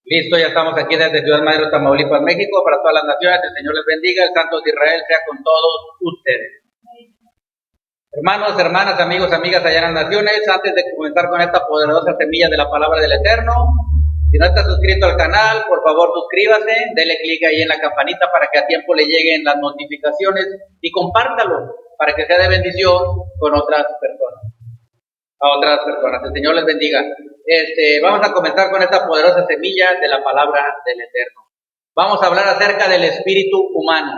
Listo, ya estamos aquí desde Ciudad Madero, Tamaulipas, México, para todas las naciones. El Señor les bendiga, el Santo de Israel sea con todos ustedes. Hermanos, hermanas, amigos, amigas allá en las naciones, antes de comenzar con esta poderosa semilla de la palabra del Eterno, si no está suscrito al canal, por favor suscríbase, dele clic ahí en la campanita para que a tiempo le lleguen las notificaciones y compártalo para que sea de bendición con otras personas. El Señor les bendiga. Vamos a comenzar con esta poderosa semilla de la palabra del Eterno. Vamos a hablar acerca del espíritu humano.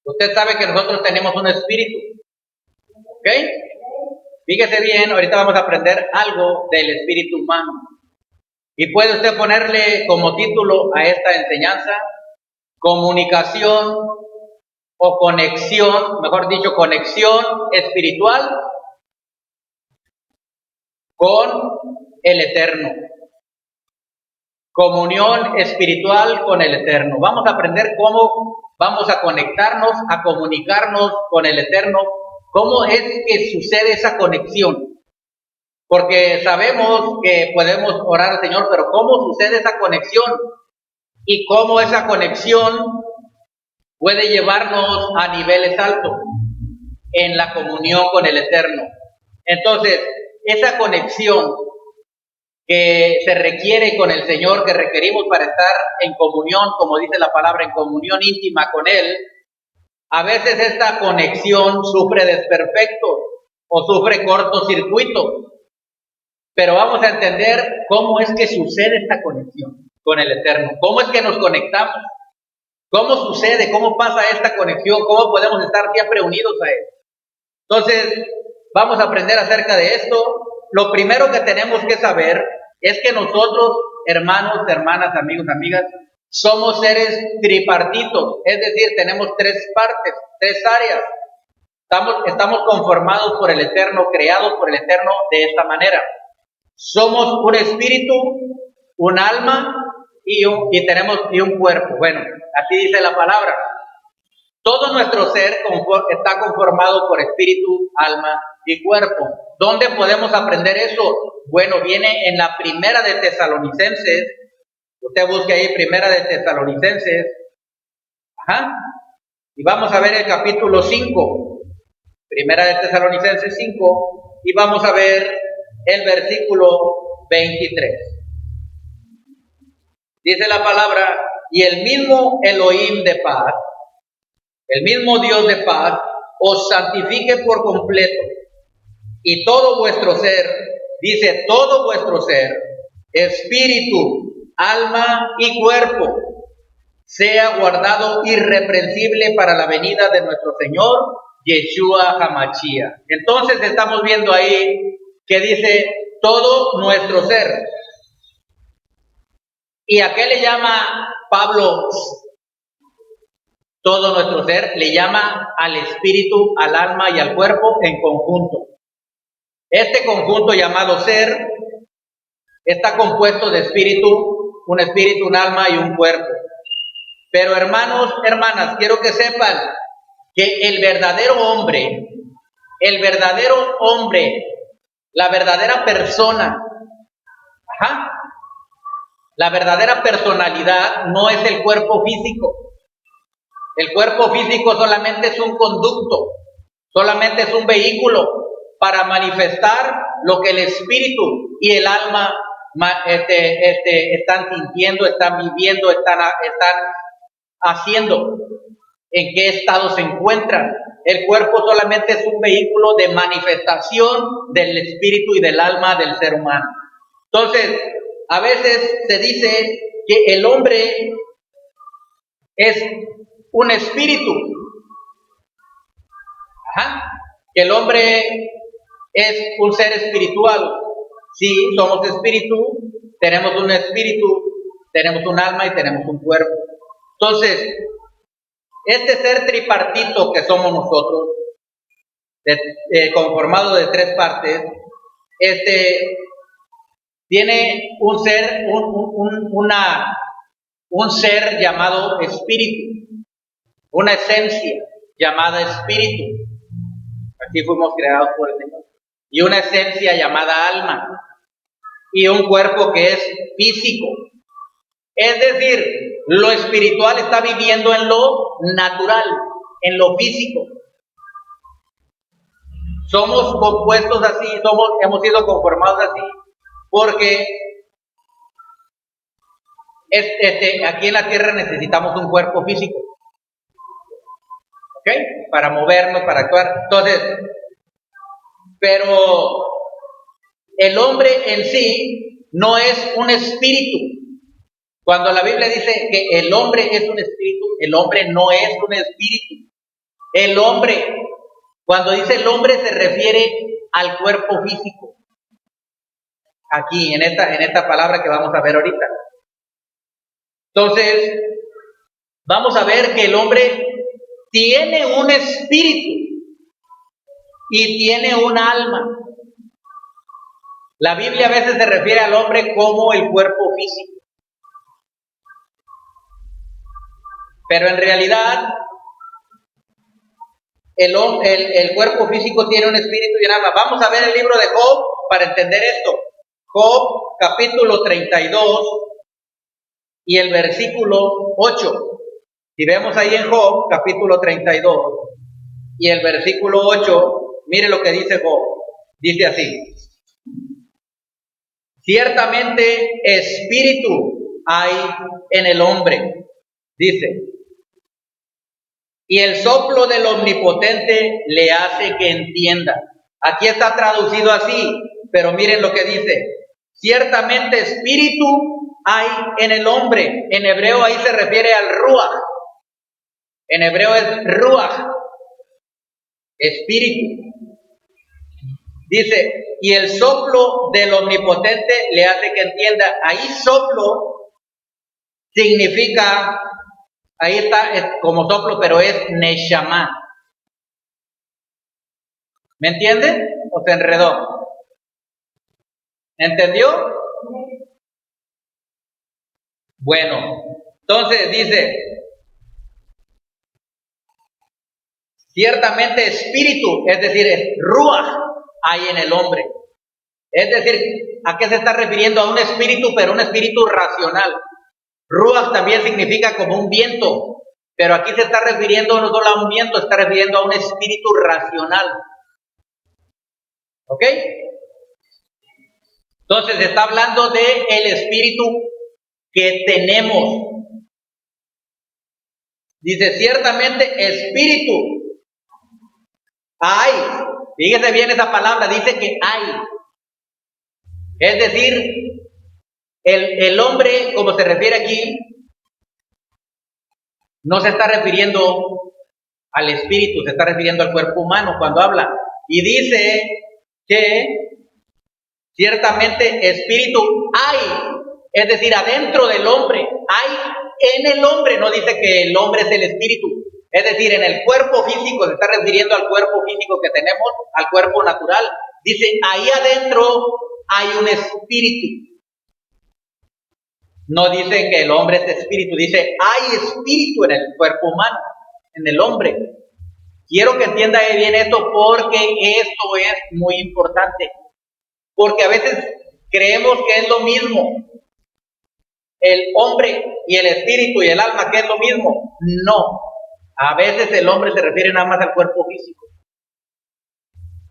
Usted sabe que nosotros tenemos un espíritu, ¿ok? Fíjese bien, ahorita vamos a aprender algo del espíritu humano. Y puede usted ponerle como título a esta enseñanza, comunicación o conexión, mejor dicho, conexión espiritual con el Eterno. Comunión espiritual con el Eterno. Vamos a aprender cómo vamos a conectarnos, a comunicarnos con el Eterno. ¿Cómo es que sucede esa conexión? Porque sabemos que podemos orar al Señor, pero ¿cómo sucede esa conexión? Y cómo esa conexión puede llevarnos a niveles altos en la comunión con el Eterno. Entonces, esa conexión que se requiere con el Señor, que requerimos para estar en comunión, como dice la palabra, en comunión íntima con Él, a veces esta conexión sufre desperfectos o sufre cortocircuito. Pero vamos a entender cómo es que sucede esta conexión con el Eterno, cómo es que nos conectamos, cómo sucede, cómo pasa esta conexión, cómo podemos estar siempre unidos a Él. Entonces, vamos a aprender acerca de esto. Lo primero que tenemos que saber es que nosotros, hermanos, hermanas, amigos, amigas, somos seres tripartitos, es decir, tenemos tres partes, tres áreas. Estamos conformados por el Eterno, creados por el Eterno de esta manera. Somos un espíritu, un alma y un cuerpo. Bueno, así dice la palabra. Todo nuestro ser está conformado por espíritu, alma y cuerpo. ¿Dónde podemos aprender eso? Bueno, viene en la primera de Tesalonicenses. Usted busque ahí primera de Tesalonicenses. Y vamos a ver el capítulo 5. Primera de Tesalonicenses 5. Y vamos a ver el versículo 23. Dice la palabra, y el mismo Elohim de paz, el mismo Dios de paz, os santifique por completo, y todo vuestro ser, dice todo vuestro ser, espíritu, alma y cuerpo, sea guardado irreprensible para la venida de nuestro Señor Yeshua HaMashiach. Entonces estamos viendo ahí que dice todo nuestro ser. ¿Y a qué le llama Pablo todo nuestro ser? Le llama al espíritu, al alma y al cuerpo en conjunto. Este conjunto llamado ser está compuesto de espíritu, un alma y un cuerpo. Pero hermanos, hermanas, quiero que sepan que el verdadero hombre, la verdadera persona, la verdadera personalidad no es el cuerpo físico. El cuerpo físico solamente es un conducto, solamente es un vehículo para manifestar lo que el espíritu y el alma están sintiendo, están viviendo, están haciendo, en qué estado se encuentran. El cuerpo solamente es un vehículo de manifestación del espíritu y del alma del ser humano. Entonces, a veces se dice que el hombre es un espíritu, que el hombre es un ser espiritual. Sí, somos espíritu, tenemos un alma y tenemos un cuerpo. Entonces, este ser tripartito que somos nosotros, conformado de tres partes, tiene un ser llamado espíritu, una esencia llamada espíritu. Así fuimos creados por el Señor. Y una esencia llamada alma. Y un cuerpo que es físico. Es decir, lo espiritual está viviendo en lo natural, en lo físico. Somos compuestos así, hemos sido conformados así, porque aquí en la tierra necesitamos un cuerpo físico, ¿ok? Para movernos, para actuar. Entonces, pero el hombre en sí no es un espíritu. Cuando la Biblia dice que el hombre es un espíritu, el hombre no es un espíritu. El hombre, cuando dice el hombre, se refiere al cuerpo físico. Aquí, en esta palabra que vamos a ver ahorita. Entonces, vamos a ver que el hombre tiene un espíritu y tiene un alma. La Biblia a veces se refiere al hombre como el cuerpo físico. Pero en realidad, el cuerpo físico tiene un espíritu y un alma. Vamos a ver el libro de Job para entender esto. Job, capítulo 32 y el versículo 8. Si vemos ahí en Job, capítulo 32 y el versículo 8, mire lo que dice Job. Dice así: ciertamente espíritu hay en el hombre, dice, y el soplo del Omnipotente le hace que entienda. Aquí está traducido así, pero miren lo que dice: ciertamente espíritu hay en el hombre. En hebreo ahí se refiere al ruach. En hebreo es ruach, espíritu. Dice, y el soplo del Omnipotente le hace que entienda. Ahí soplo significa, ahí está es como soplo, pero es neshama. ¿Me entiende? ¿O se enredó? ¿Entendió? Bueno, entonces dice, ciertamente espíritu, es decir, es ruach, hay en el hombre. Es decir, ¿a qué se está refiriendo? A un espíritu, pero un espíritu racional. Ruach también significa como un viento, pero aquí se está refiriendo no solo a un viento, se está refiriendo a un espíritu racional. ¿Ok? Entonces se está hablando de el espíritu que tenemos. Dice, ciertamente espíritu hay. Fíjese bien esa palabra, dice que hay. Es decir, el hombre, como se refiere aquí, no se está refiriendo al espíritu, se está refiriendo al cuerpo humano cuando habla. Y dice que ciertamente espíritu hay, es decir, adentro del hombre, hay en el hombre, no dice que el hombre es el espíritu, es decir, en el cuerpo físico, se está refiriendo al cuerpo físico que tenemos, al cuerpo natural, dice, ahí adentro hay un espíritu. No dice que el hombre es espíritu, dice, hay espíritu en el cuerpo humano, en el hombre. Quiero que entienda bien esto porque esto es muy importante. Porque a veces creemos que es lo mismo el hombre y el espíritu y el alma, que es lo mismo. No, a veces el hombre se refiere nada más al cuerpo físico.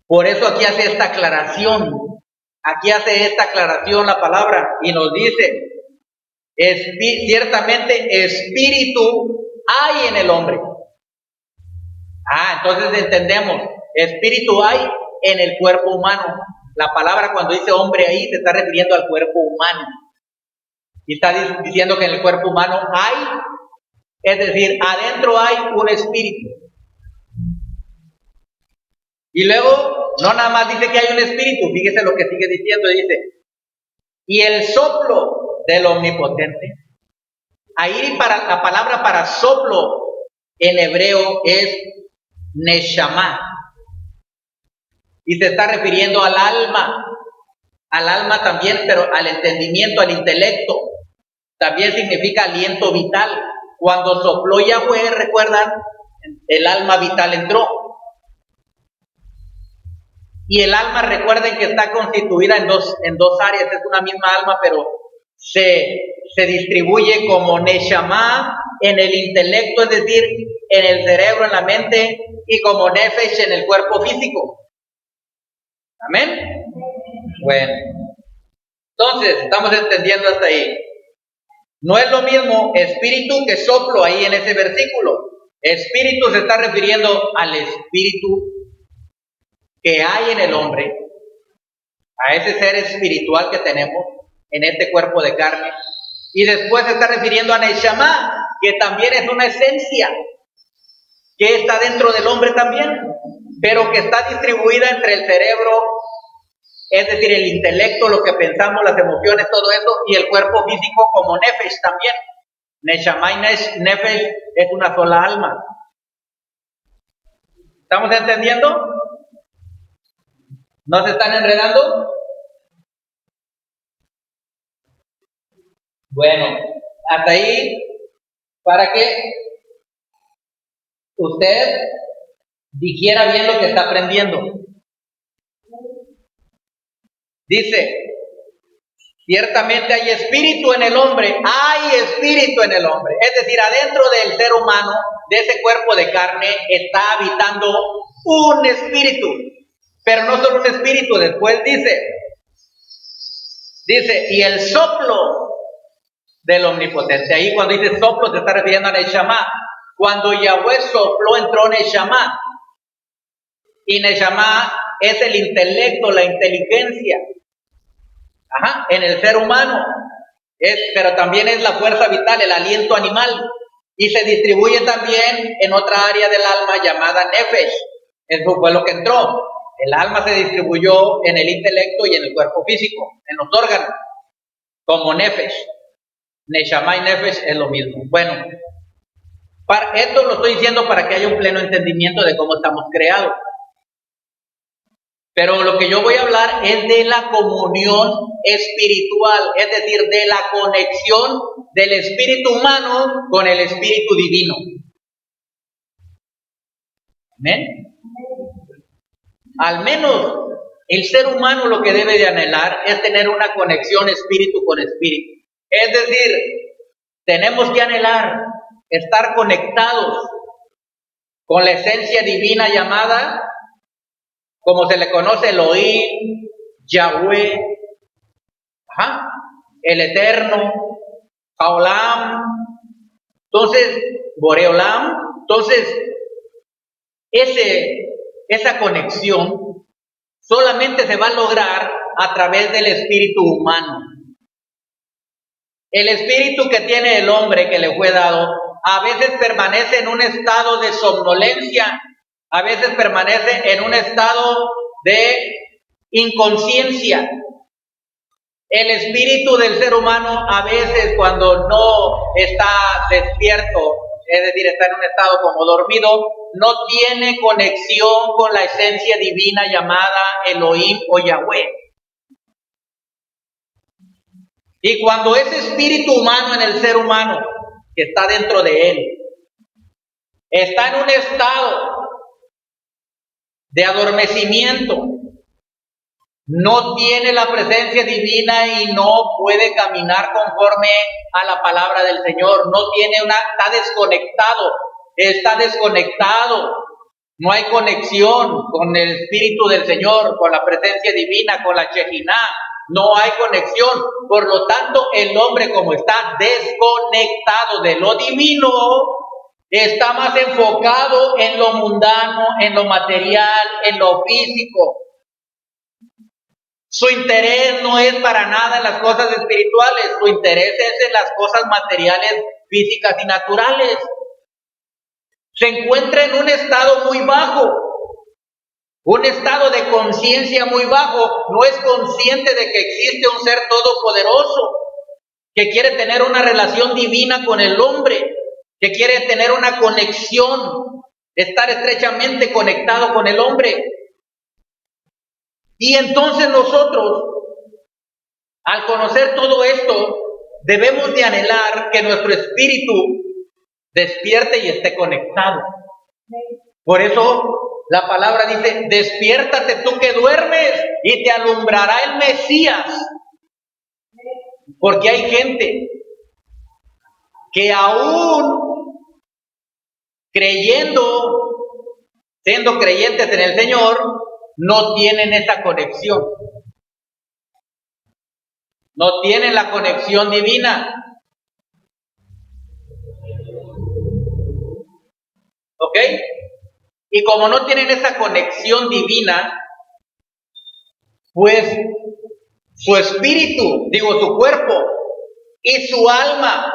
Por eso aquí hace esta aclaración. Aquí hace esta aclaración la palabra y nos dice, ciertamente espíritu hay en el hombre. Entonces entendemos, espíritu hay en el cuerpo humano. La palabra cuando dice hombre ahí se está refiriendo al cuerpo humano. Y está diciendo que en el cuerpo humano hay, es decir, adentro hay un espíritu. Y luego, no nada más dice que hay un espíritu, fíjese lo que sigue diciendo, dice, y el soplo del Omnipotente. Ahí la palabra para soplo en hebreo es neshama. Y se está refiriendo al alma también, pero al entendimiento, al intelecto. También significa aliento vital. Cuando sopló Yahweh, recuerdan, el alma vital entró. Y el alma, recuerden que está constituida en dos áreas, es una misma alma, pero se distribuye como Neshama en el intelecto, es decir, en el cerebro, en la mente, y como Nefesh en el cuerpo físico. ¿Amén? Bueno, entonces, estamos entendiendo hasta ahí. No es lo mismo espíritu que soplo ahí en ese versículo. Espíritu se está refiriendo al espíritu que hay en el hombre, a ese ser espiritual que tenemos en este cuerpo de carne. Y después se está refiriendo a Neshama, que también es una esencia que está dentro del hombre también, pero que está distribuida entre el cerebro, es decir, el intelecto, lo que pensamos, las emociones, todo eso, y el cuerpo físico como Nefesh también. Neshama y Nefesh es una sola alma. ¿Estamos entendiendo? ¿No se están enredando? Bueno, hasta ahí, para que usted digiera bien lo que está aprendiendo. Dice, ciertamente hay espíritu en el hombre, hay espíritu en el hombre. Es decir, adentro del ser humano, de ese cuerpo de carne, está habitando un espíritu. Pero no solo un espíritu, después dice, y el soplo del omnipotente. Ahí cuando dice soplo se está refiriendo a Neshama. Cuando Yahweh sopló, entró Neshama. Y Neshama es el intelecto, la inteligencia. En el ser humano. Pero también es la fuerza vital, el aliento animal. Y se distribuye también en otra área del alma llamada Nefesh. Eso fue lo que entró. El alma se distribuyó en el intelecto y en el cuerpo físico, en los órganos, como Nefesh. Neshama y Nefesh es lo mismo. Bueno, esto lo estoy diciendo para que haya un pleno entendimiento de cómo estamos creados. Pero lo que yo voy a hablar es de la comunión espiritual, es decir, de la conexión del espíritu humano con el espíritu divino. ¿Amén? Al menos el ser humano lo que debe de anhelar es tener una conexión espíritu con espíritu. Es decir, tenemos que anhelar estar conectados con la esencia divina llamada, como se le conoce, Elohim, Yahweh, el Eterno, Haolam, entonces, Boreolam. Entonces, esa conexión solamente se va a lograr a través del espíritu humano. El espíritu que tiene el hombre que le fue dado, a veces permanece en un estado de somnolencia, a veces permanece en un estado de inconsciencia. El espíritu del ser humano a veces cuando no está despierto, es decir, está en un estado como dormido, no tiene conexión con la esencia divina llamada Elohim o Yahweh. Y cuando ese espíritu humano en el ser humano, que está dentro de él, está en un estado de adormecimiento, no tiene la presencia divina y no puede caminar conforme a la palabra del Señor, está desconectado, no hay conexión con el Espíritu del Señor, con la presencia divina, con la Shekinah, no hay conexión. Por lo tanto, el hombre, como está desconectado de lo divino, está más enfocado en lo mundano, en lo material, en lo físico. Su interés no es para nada en las cosas espirituales, su interés es en las cosas materiales, físicas y naturales. Se encuentra en un estado muy bajo, un estado de conciencia muy bajo, no es consciente de que existe un ser todopoderoso que quiere tener una relación divina con el hombre, que quiere tener una conexión, estar estrechamente conectado con el hombre. Y entonces nosotros, al conocer todo esto, debemos de anhelar que nuestro espíritu despierte y esté conectado. Por eso la palabra dice, despiértate tú que duermes y te alumbrará el Mesías. Porque hay gente que aún creyendo, siendo creyentes en el Señor, no tienen esa conexión. No tienen la conexión divina. ¿Ok? Y como no tienen esa conexión divina, pues su espíritu, digo su cuerpo y su alma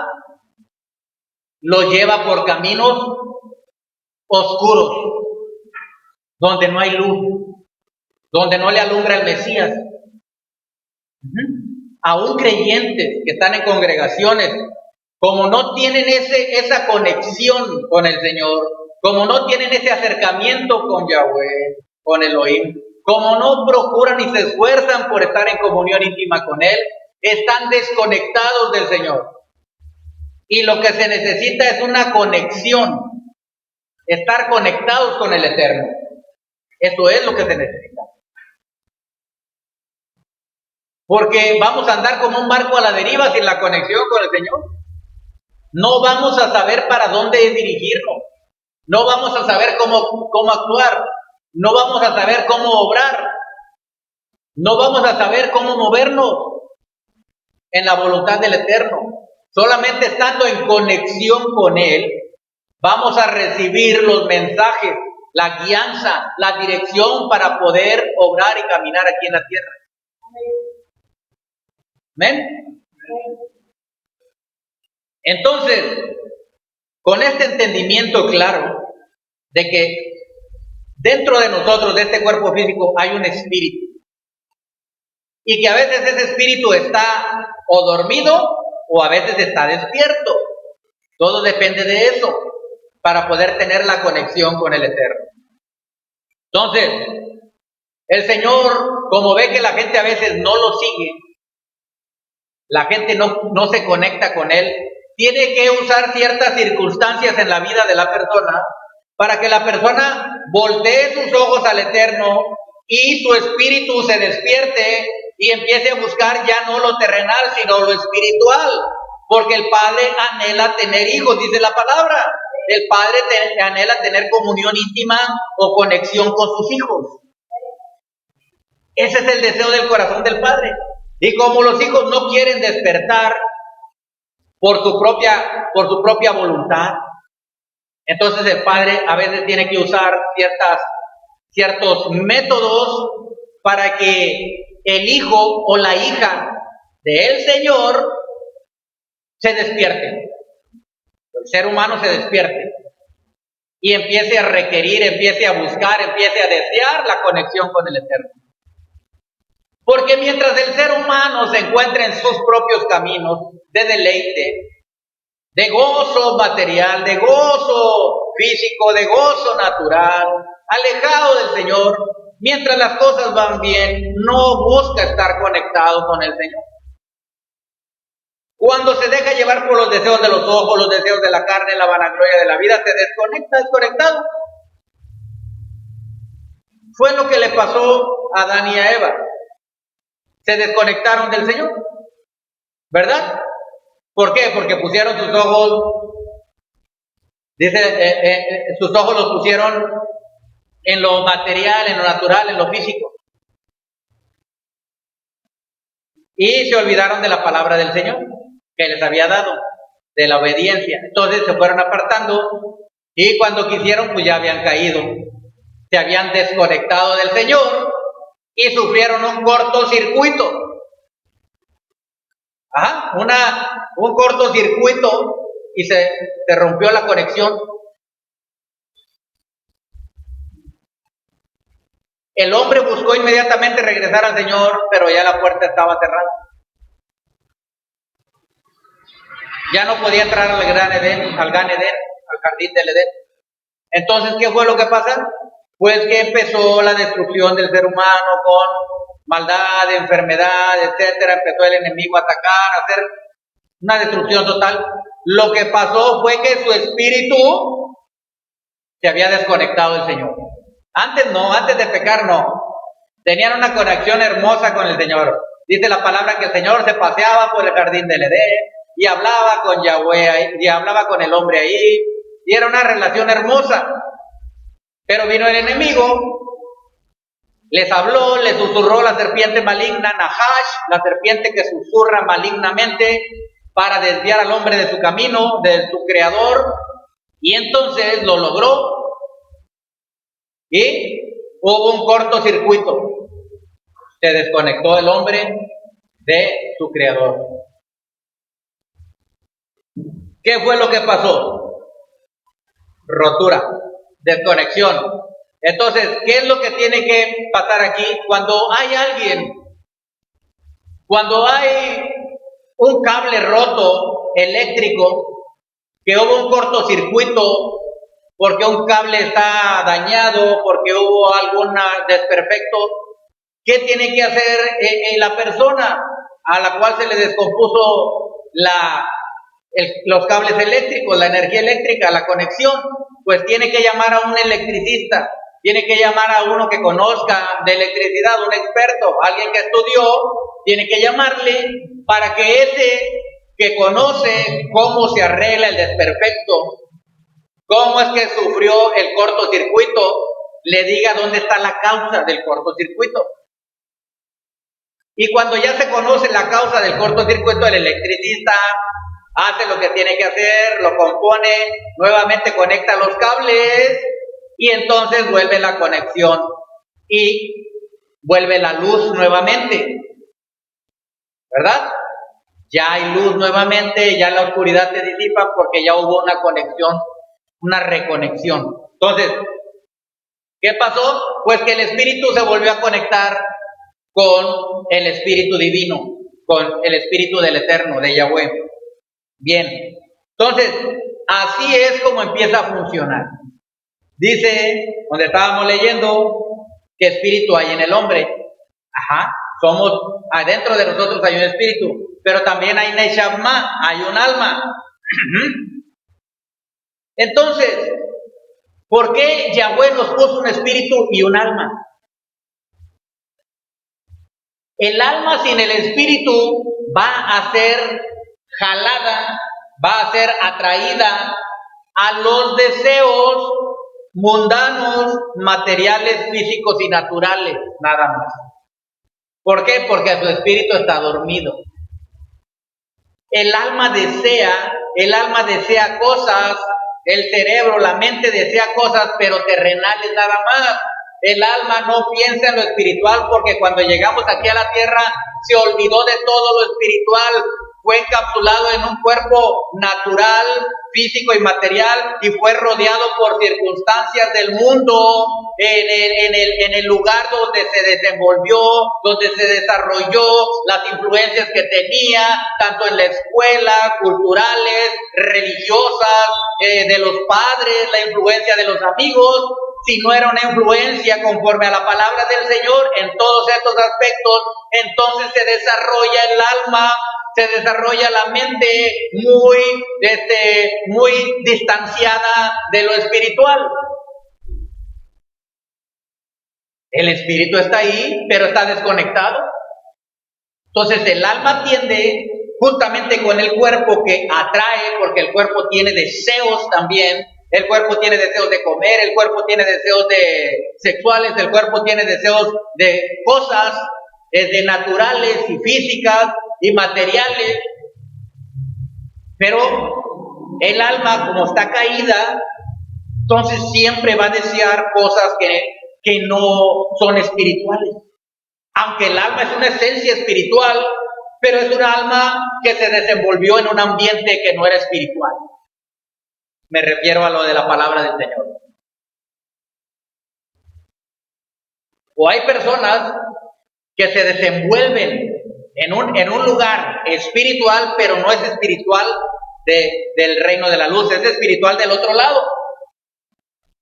lo lleva por caminos oscuros, donde no hay luz, donde no le alumbra el Mesías. Aún creyentes que están en congregaciones, como no tienen esa conexión con el Señor, como no tienen ese acercamiento con Yahweh, con Elohim, como no procuran y se esfuerzan por estar en comunión íntima con Él, están desconectados del Señor. Y lo que se necesita es una conexión, estar conectados con el Eterno. Eso es lo que se necesita. Porque vamos a andar como un barco a la deriva sin la conexión con el Señor. No vamos a saber para dónde dirigirnos. No vamos a saber cómo actuar. No vamos a saber cómo obrar. No vamos a saber cómo movernos en la voluntad del Eterno. Solamente estando en conexión con Él, vamos a recibir los mensajes, la guianza, la dirección para poder obrar y caminar aquí en la tierra. ¿Amén? Entonces, con este entendimiento claro de que dentro de nosotros, de este cuerpo físico, hay un espíritu. Y que a veces ese espíritu está o dormido o a veces está despierto. Todo depende de eso para poder tener la conexión con el Eterno. Entonces, el Señor, como ve que la gente a veces no lo sigue, la gente no se conecta con Él, tiene que usar ciertas circunstancias en la vida de la persona para que la persona voltee sus ojos al Eterno y su espíritu se despierte y empiece a buscar ya no lo terrenal, sino lo espiritual. Porque el Padre anhela tener hijos, dice la palabra. El Padre anhela tener comunión íntima o conexión con sus hijos. Ese es el deseo del corazón del Padre. Y como los hijos no quieren despertar por su propia voluntad, entonces el Padre a veces tiene que usar ciertos métodos para que el hijo o la hija del Señor se despierte. El ser humano se despierte y empiece a requerir, empiece a buscar, empiece a desear la conexión con el Eterno. Porque mientras el ser humano se encuentra en sus propios caminos de deleite, de gozo material, de gozo físico, de gozo natural, alejado del Señor, mientras las cosas van bien, no busca estar conectado con el Señor. Cuando se deja llevar por los deseos de los ojos, los deseos de la carne, la vanagloria de la vida, se desconecta, desconectado. Fue lo que le pasó a Adán y a Eva. Se desconectaron del Señor, ¿verdad? ¿Por qué? Porque pusieron sus ojos, sus ojos los pusieron en lo material, en lo natural, en lo físico. Y se olvidaron de la palabra del Señor que les había dado, de la obediencia. Entonces se fueron apartando y cuando quisieron, pues ya habían caído. Se habían desconectado del Señor y sufrieron un cortocircuito. Un cortocircuito y se rompió la conexión. El hombre buscó inmediatamente regresar al Señor, pero ya la puerta estaba cerrada. Ya no podía entrar al Gran Edén, al jardín del Edén. Entonces, ¿qué fue lo que pasó? Pues que empezó la destrucción del ser humano con maldad, enfermedad, etcétera. Empezó el enemigo a atacar, a hacer una destrucción total. Lo que pasó fue que su espíritu se había desconectado del Señor. Antes no, antes de pecar no. Tenían una conexión hermosa con el Señor. Dice la palabra que el Señor se paseaba por el jardín del Edén y hablaba con Yahweh y hablaba con el hombre ahí, y era una relación hermosa. Pero vino el enemigo, les habló, les susurró la serpiente maligna, Nahash, la serpiente que susurra malignamente para desviar al hombre de su camino, de su creador, y entonces lo logró y hubo un cortocircuito. Se desconectó el hombre de su creador. ¿Qué fue lo que pasó? Rotura, desconexión. Entonces, ¿qué es lo que tiene que pasar aquí? Cuando hay alguien, cuando hay un cable roto eléctrico, que hubo un cortocircuito, porque un cable está dañado, porque hubo algún desperfecto, ¿qué tiene que hacer la persona a la cual se le descompuso los cables eléctricos, la energía eléctrica, la conexión? Pues tiene que llamar a un electricista, tiene que llamar a uno que conozca de electricidad, un experto, alguien que estudió, tiene que llamarle para que ese que conoce cómo se arregla el desperfecto, cómo es que sufrió el cortocircuito, le diga dónde está la causa del cortocircuito. Y cuando ya se conoce la causa del cortocircuito, el electricista hace lo que tiene que hacer, lo compone, nuevamente conecta los cables y entonces vuelve la conexión y vuelve la luz nuevamente, ¿verdad? Ya hay luz nuevamente, ya la oscuridad se disipa porque ya hubo una conexión, una reconexión. Entonces, ¿qué pasó? Pues que el espíritu se volvió a conectar con el espíritu divino, con el espíritu del Eterno, de Yahweh. Bien, entonces, así es como empieza a funcionar. Dice, donde estábamos leyendo, ¿qué espíritu hay en el hombre? Somos, adentro de nosotros hay un espíritu, pero también hay Neshama, hay un alma. Entonces, ¿por qué Yahweh nos puso un espíritu y un alma? El alma sin el espíritu va a ser jalada, va a ser atraída a los deseos mundanos, materiales, físicos y naturales, nada más. ¿Por qué? Porque su espíritu está dormido. El alma desea cosas, el cerebro, la mente desea cosas, pero terrenales nada más. El alma no piensa en lo espiritual porque cuando llegamos aquí a la tierra se olvidó de todo lo espiritual, fue encapsulado en un cuerpo natural, físico y material y fue rodeado por circunstancias del mundo en el lugar donde se desenvolvió, donde se desarrolló, las influencias que tenía, tanto en la escuela, culturales, religiosas, de los padres, la influencia de los amigos. Si no era una influencia conforme a la palabra del Señor en todos estos aspectos, entonces se desarrolla el alma, se desarrolla la mente muy distanciada de lo espiritual. El espíritu está ahí, pero está desconectado. Entonces el alma tiende justamente con el cuerpo que atrae, porque el cuerpo tiene deseos también. El cuerpo tiene deseos de comer, el cuerpo tiene deseos sexuales, el cuerpo tiene deseos de cosas de naturales y físicas y materiales. Pero el alma, como está caída, entonces siempre va a desear cosas que no son espirituales. Aunque el alma es una esencia espiritual, pero es un alma que se desenvolvió en un ambiente que no era espiritual. Me refiero a lo de la palabra del Señor. O hay personas que se desenvuelven en un lugar espiritual, pero no es espiritual del reino de la luz, es espiritual del otro lado.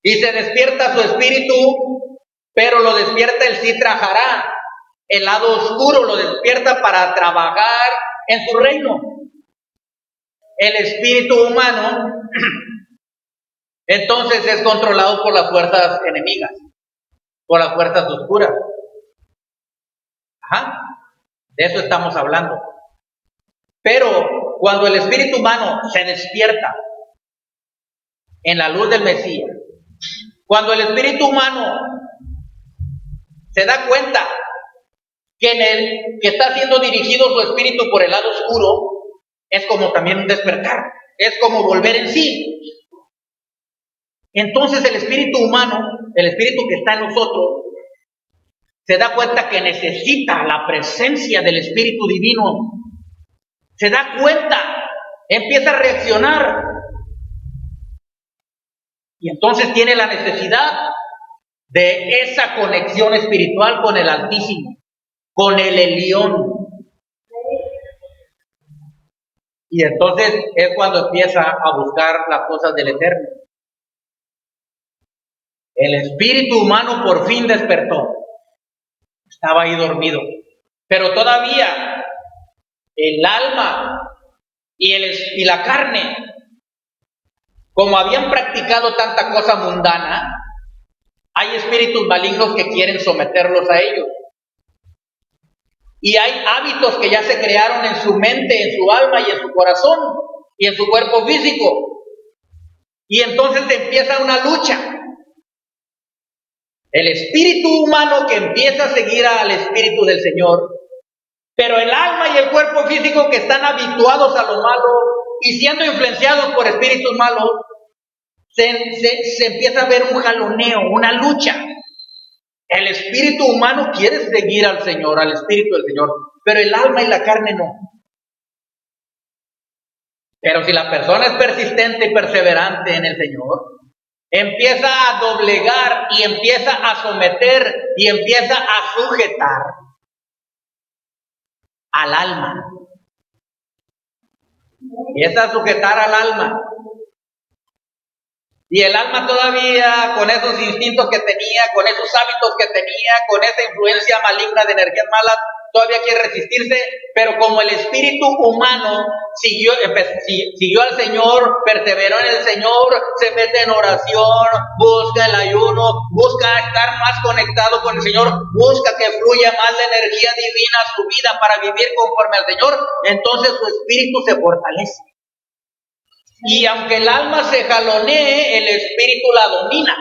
Y se despierta su espíritu, pero lo despierta el Sitra Hará. El lado oscuro lo despierta para trabajar en su reino. El espíritu humano entonces es controlado por las fuerzas enemigas, por las fuerzas oscuras. De eso estamos hablando. Pero cuando el espíritu humano se despierta en la luz del Mesías, cuando el espíritu humano se da cuenta que está siendo dirigido su espíritu por el lado oscuro, es como también un despertar, es como volver en sí. Entonces el espíritu humano, el espíritu que está en nosotros, se da cuenta que necesita la presencia del Espíritu Divino. Se da cuenta, empieza a reaccionar. Y entonces tiene la necesidad de esa conexión espiritual con el Altísimo, con el Elión. Y entonces es cuando empieza a buscar las cosas del Eterno. El espíritu humano por fin despertó. Estaba ahí dormido. Pero todavía el alma y la carne, como habían practicado tanta cosa mundana, hay espíritus malignos que quieren someterlos a ellos. Y hay hábitos que ya se crearon en su mente, en su alma y en su corazón y en su cuerpo físico. Y entonces empieza una lucha. El espíritu humano que empieza a seguir al espíritu del Señor, pero el alma y el cuerpo físico que están habituados a lo malo y siendo influenciados por espíritus malos, se empieza a ver un jaloneo, una lucha. El espíritu humano quiere seguir al Señor, al espíritu del Señor, pero el alma y la carne no. Pero si la persona es persistente y perseverante en el Señor, empieza a doblegar y empieza a someter y empieza a sujetar al alma. Empieza a sujetar al alma. Y el alma todavía, con esos instintos que tenía, con esos hábitos que tenía, con esa influencia maligna de energías malas, todavía quiere resistirse, pero como el espíritu humano siguió al Señor, perseveró en el Señor, se mete en oración, busca el ayuno, busca estar más conectado con el Señor, busca que fluya más la energía divina a su vida para vivir conforme al Señor, entonces su espíritu se fortalece. Y aunque el alma se jalonee, el espíritu la domina.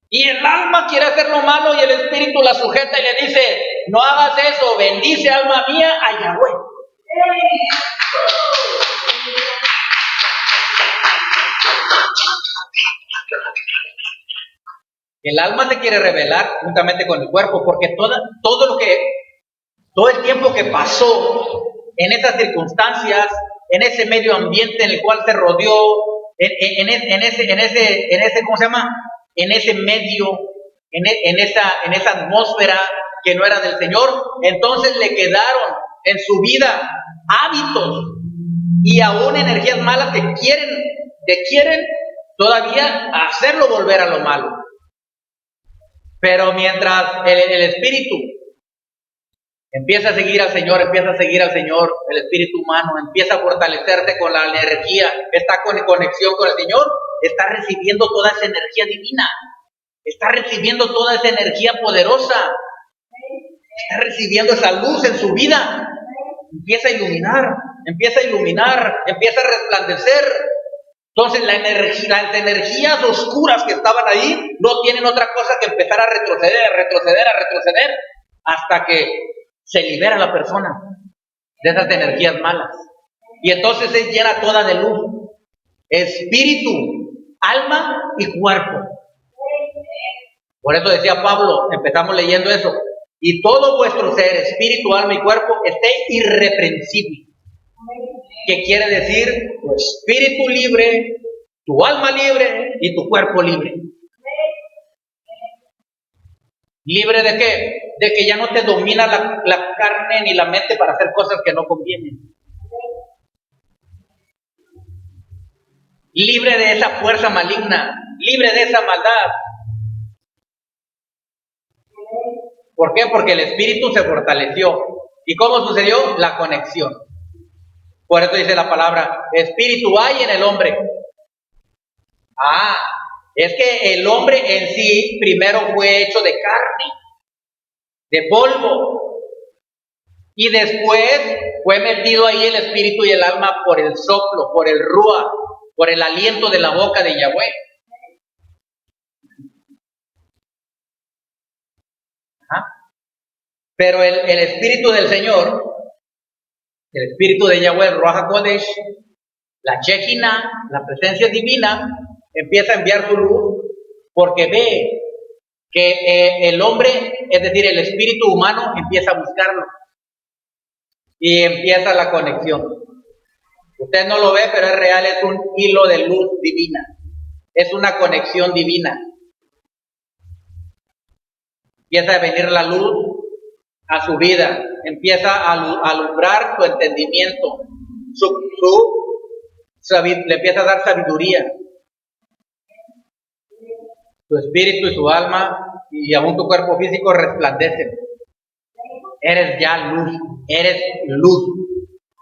Y el alma quiere hacer lo malo y el espíritu la sujeta y le dice, no hagas eso, bendice alma mía a Yahweh. El alma se quiere rebelar juntamente con el cuerpo, porque todo el tiempo que pasó en esas circunstancias, en ese medio ambiente en el cual se rodeó, en ese ¿cómo se llama? En ese medio, en esa atmósfera que no era del Señor, entonces le quedaron en su vida hábitos y aún energías malas que quieren todavía hacerlo volver a lo malo. Pero mientras el espíritu empieza a seguir al Señor, el espíritu humano empieza a fortalecerse con la energía, está con conexión con el Señor, está recibiendo toda esa energía divina, está recibiendo toda esa energía poderosa, está recibiendo esa luz en su vida, empieza a iluminar, empieza a resplandecer. Entonces las energías oscuras que estaban ahí no tienen otra cosa que empezar a retroceder, hasta que se libera la persona de esas energías malas. Y entonces es llena toda de luz. Espíritu, alma y cuerpo. Por eso decía Pablo, empezamos leyendo eso. Y todo vuestro ser, espíritu, alma y cuerpo, esté irreprensible. ¿Qué quiere decir? Tu espíritu libre, tu alma libre y tu cuerpo libre. ¿Libre de qué? De que ya no te domina la carne ni la mente para hacer cosas que no convienen. Libre de esa fuerza maligna, libre de esa maldad. ¿Por qué? Porque el espíritu se fortaleció. ¿Y cómo sucedió? La conexión. Por eso dice la palabra, espíritu hay en el hombre. Es que el hombre en sí primero fue hecho de de polvo. Y después fue metido ahí el espíritu y el alma por el soplo, por el rúa, por el aliento de la boca de Yahweh. Ajá. Pero el espíritu del Señor, el espíritu de Yahweh, el Ruach HaKodesh, la Shejina, la presencia divina, empieza a enviar su luz porque ve que el hombre, es decir, el espíritu humano, empieza a buscarlo y empieza la conexión. Usted no lo ve, pero es real, es un hilo de luz divina, es una conexión divina. Empieza a venir la luz a su vida, empieza a alumbrar su entendimiento, le empieza a dar sabiduría. Tu espíritu y su alma y aún tu cuerpo físico resplandecen. Eres ya luz, eres luz.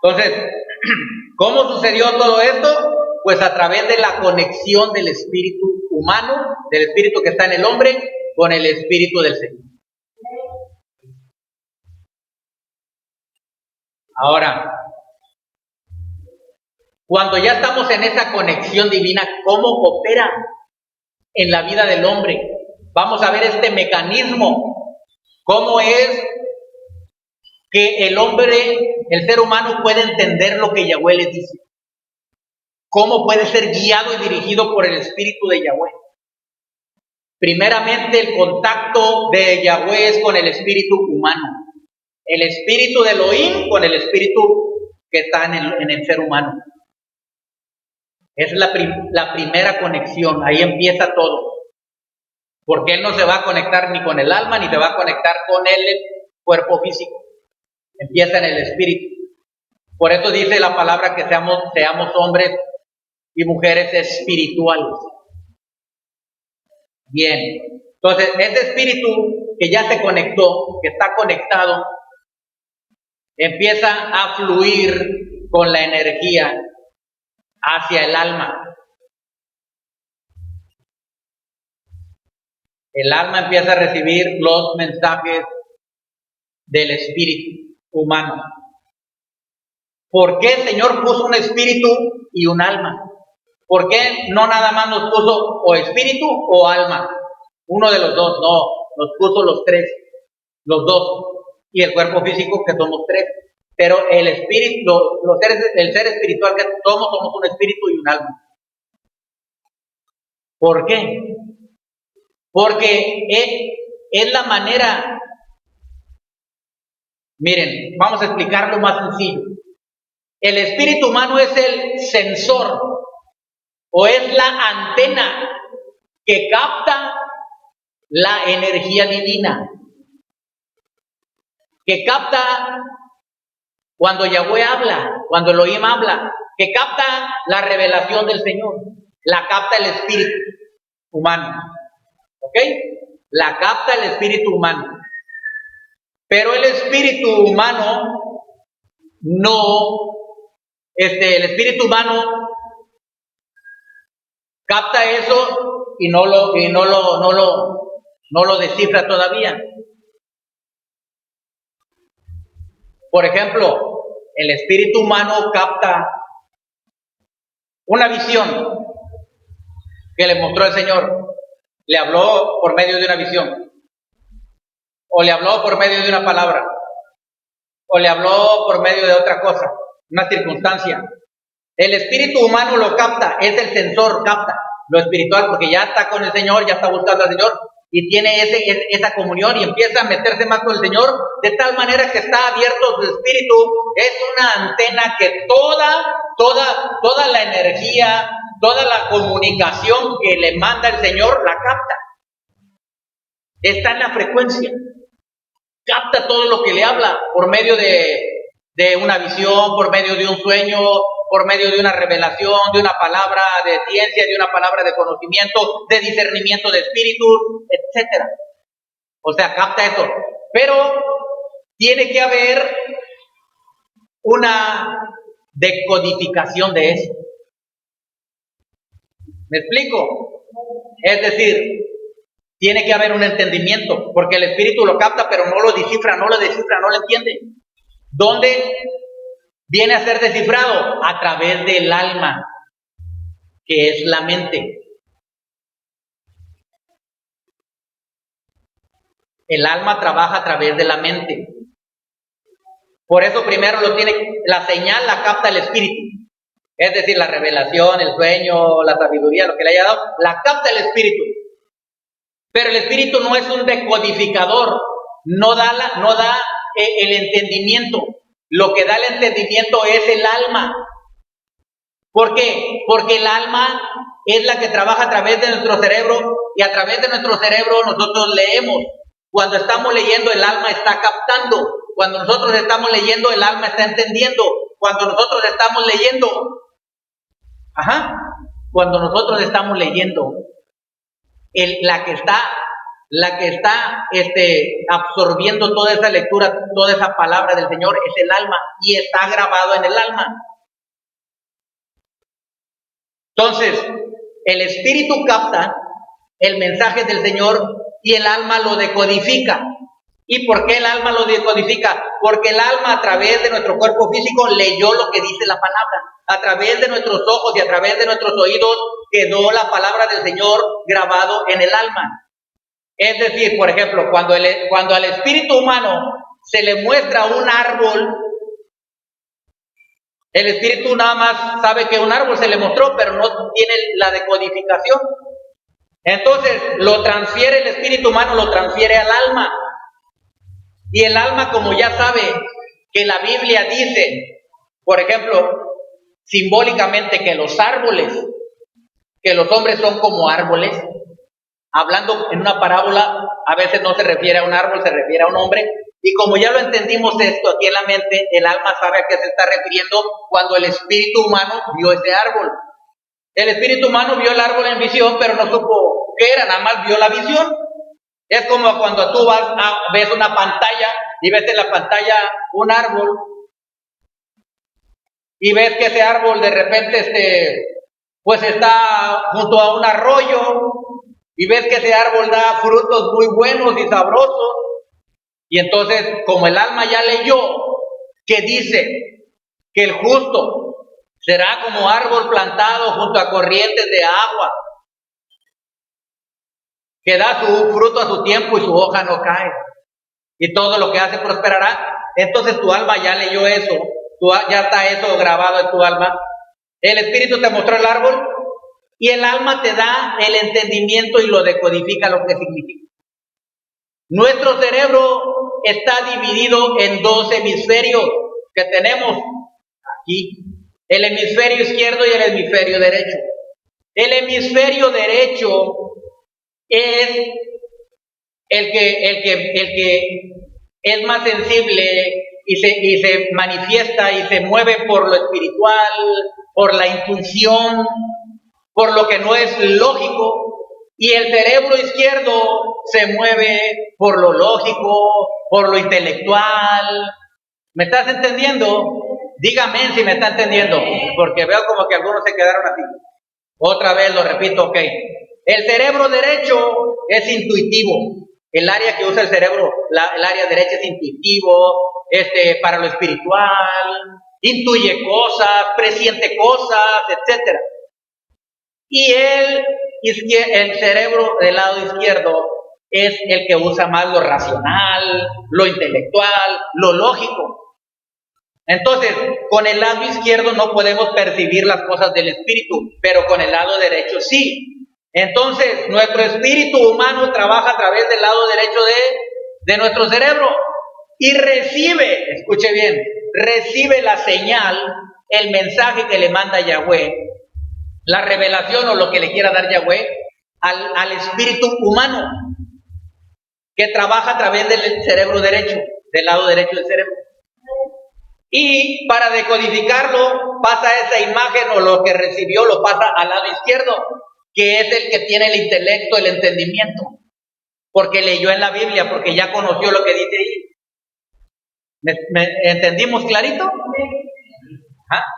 Entonces, ¿cómo sucedió todo esto? Pues a través de la conexión del espíritu humano, del espíritu que está en el hombre, con el espíritu del Señor. Ahora, cuando ya estamos en esa conexión divina, ¿cómo opera en la vida del hombre? Vamos a ver este mecanismo. ¿Cómo es que el hombre, el ser humano, puede entender lo que Yahweh les dice? ¿Cómo puede ser guiado y dirigido por el espíritu de Yahweh? Primeramente, el contacto de Yahweh es con el espíritu humano. El espíritu de Elohim con el espíritu que está en el ser humano. Es la primera conexión, ahí empieza todo. Porque Él no se va a conectar ni con el alma, ni se va a conectar con el cuerpo físico. Empieza en el espíritu. Por eso dice la palabra que seamos hombres y mujeres espirituales. Bien, entonces ese espíritu que ya se conectó, que está conectado, empieza a fluir con la energía hacia el alma. El alma empieza a recibir los mensajes del espíritu humano. ¿Por qué el Señor puso un espíritu y un alma? ¿Por qué no nada más nos puso o espíritu o alma? Uno de los dos, no, nos puso los tres, los dos, y el cuerpo físico que somos tres. Pero el espíritu, el ser espiritual que somos un espíritu y un alma. ¿Por qué? Porque es la manera. Miren, vamos a explicarlo más sencillo. El espíritu humano es el sensor o es la antena que capta la energía divina, que capta cuando Yahweh habla, cuando Elohim habla, que capta la revelación del Señor, la capta el espíritu humano, ¿ok? La capta el espíritu humano. Pero el espíritu humano el espíritu humano capta eso y no lo descifra todavía. Por ejemplo, el espíritu humano capta una visión que le mostró el Señor. Le habló por medio de una visión. O le habló por medio de una palabra. O le habló por medio de otra cosa, una circunstancia. El espíritu humano lo capta, es el sensor, capta lo espiritual porque ya está con el Señor, ya está buscando al Señor y tiene esa comunión y empieza a meterse más con el Señor de tal manera que está abierto su espíritu. Es una antena que toda la energía, toda la comunicación que le manda el Señor la capta. Está en la frecuencia. Capta todo lo que le habla por medio de una visión, por medio de un sueño, por medio de una revelación, de una palabra de ciencia, de una palabra de conocimiento, de discernimiento de espíritu, etc. O sea, capta eso. Pero tiene que haber una decodificación de eso. ¿Me explico? Es decir, tiene que haber un entendimiento, porque el espíritu lo capta, pero no lo descifra, no lo entiende. ¿Dónde viene a ser descifrado? A través del alma, que es la mente. El alma trabaja a través de la mente. Por eso primero la señal la capta el espíritu. Es decir, la revelación, el sueño, la sabiduría, lo que le haya dado, la capta el espíritu. Pero el espíritu no es un decodificador, no da el entendimiento. Lo que da el entendimiento es el alma. ¿Por qué? Porque el alma es la que trabaja a través de nuestro cerebro, y a través de nuestro cerebro nosotros leemos. Cuando estamos leyendo, el alma está captando. Cuando nosotros estamos leyendo, el alma está entendiendo. Cuando nosotros estamos leyendo, cuando nosotros estamos leyendo, la que está absorbiendo toda esa lectura, toda esa palabra del Señor, es el alma, y está grabado en el alma. Entonces, el espíritu capta el mensaje del Señor y el alma lo decodifica. ¿Y por qué el alma lo decodifica? Porque el alma, a través de nuestro cuerpo físico, leyó lo que dice la palabra. A través de nuestros ojos y a través de nuestros oídos quedó la palabra del Señor grabado en el alma. Es decir, por ejemplo, cuando al espíritu humano se le muestra un árbol, el espíritu nada más sabe que un árbol se le mostró, pero no tiene la decodificación. Entonces, lo transfiere el espíritu humano, lo transfiere al alma. Y el alma, como ya sabe que la Biblia dice, por ejemplo, simbólicamente, que los árboles, que los hombres son como árboles, hablando en una parábola, a veces no se refiere a un árbol, se refiere a un hombre. Y como ya lo entendimos esto aquí en la mente, el alma sabe a qué se está refiriendo cuando el espíritu humano vio ese árbol. El espíritu humano vio el árbol en visión, pero no supo qué era, nada más vio la visión. Es como cuando tú ves una pantalla y ves en la pantalla un árbol y ves que ese árbol de repente pues está junto a un arroyo y ves que ese árbol da frutos muy buenos y sabrosos. Y entonces, como el alma ya leyó que dice que el justo será como árbol plantado junto a corrientes de agua, que da su fruto a su tiempo y su hoja no cae, y todo lo que hace prosperará. Entonces tu alma ya leyó eso, ya está eso grabado en tu alma. El espíritu te mostró el árbol y el alma te da el entendimiento y lo decodifica lo que significa. Nuestro cerebro está dividido en dos hemisferios que tenemos aquí: el hemisferio izquierdo y el hemisferio derecho. El hemisferio derecho es el que es más sensible y se manifiesta y se mueve por lo espiritual, por la intuición, por lo que no es lógico. Y el cerebro izquierdo se mueve por lo lógico, por lo intelectual. ¿Me estás entendiendo? Dígame si me está entendiendo, porque veo como que algunos se quedaron así. Otra vez lo repito, ok. El cerebro derecho es intuitivo. El área que usa el cerebro, el área derecha es intuitivo, para lo espiritual, intuye cosas, presiente cosas, etc. Y el cerebro del lado izquierdo es el que usa más lo racional, lo intelectual, lo lógico. Entonces, con el lado izquierdo no podemos percibir las cosas del espíritu, pero con el lado derecho sí. Entonces, nuestro espíritu humano trabaja a través del lado derecho de nuestro cerebro y escuche bien, recibe la señal, el mensaje que le manda Yahweh, la revelación o lo que le quiera dar Yahweh al espíritu humano, que trabaja a través del cerebro derecho, del lado derecho del cerebro. Y para decodificarlo, pasa esa imagen o lo que recibió, lo pasa al lado izquierdo, que es el que tiene el intelecto, el entendimiento, porque leyó en la Biblia, porque ya conoció lo que dice ahí. ¿Me entendimos clarito?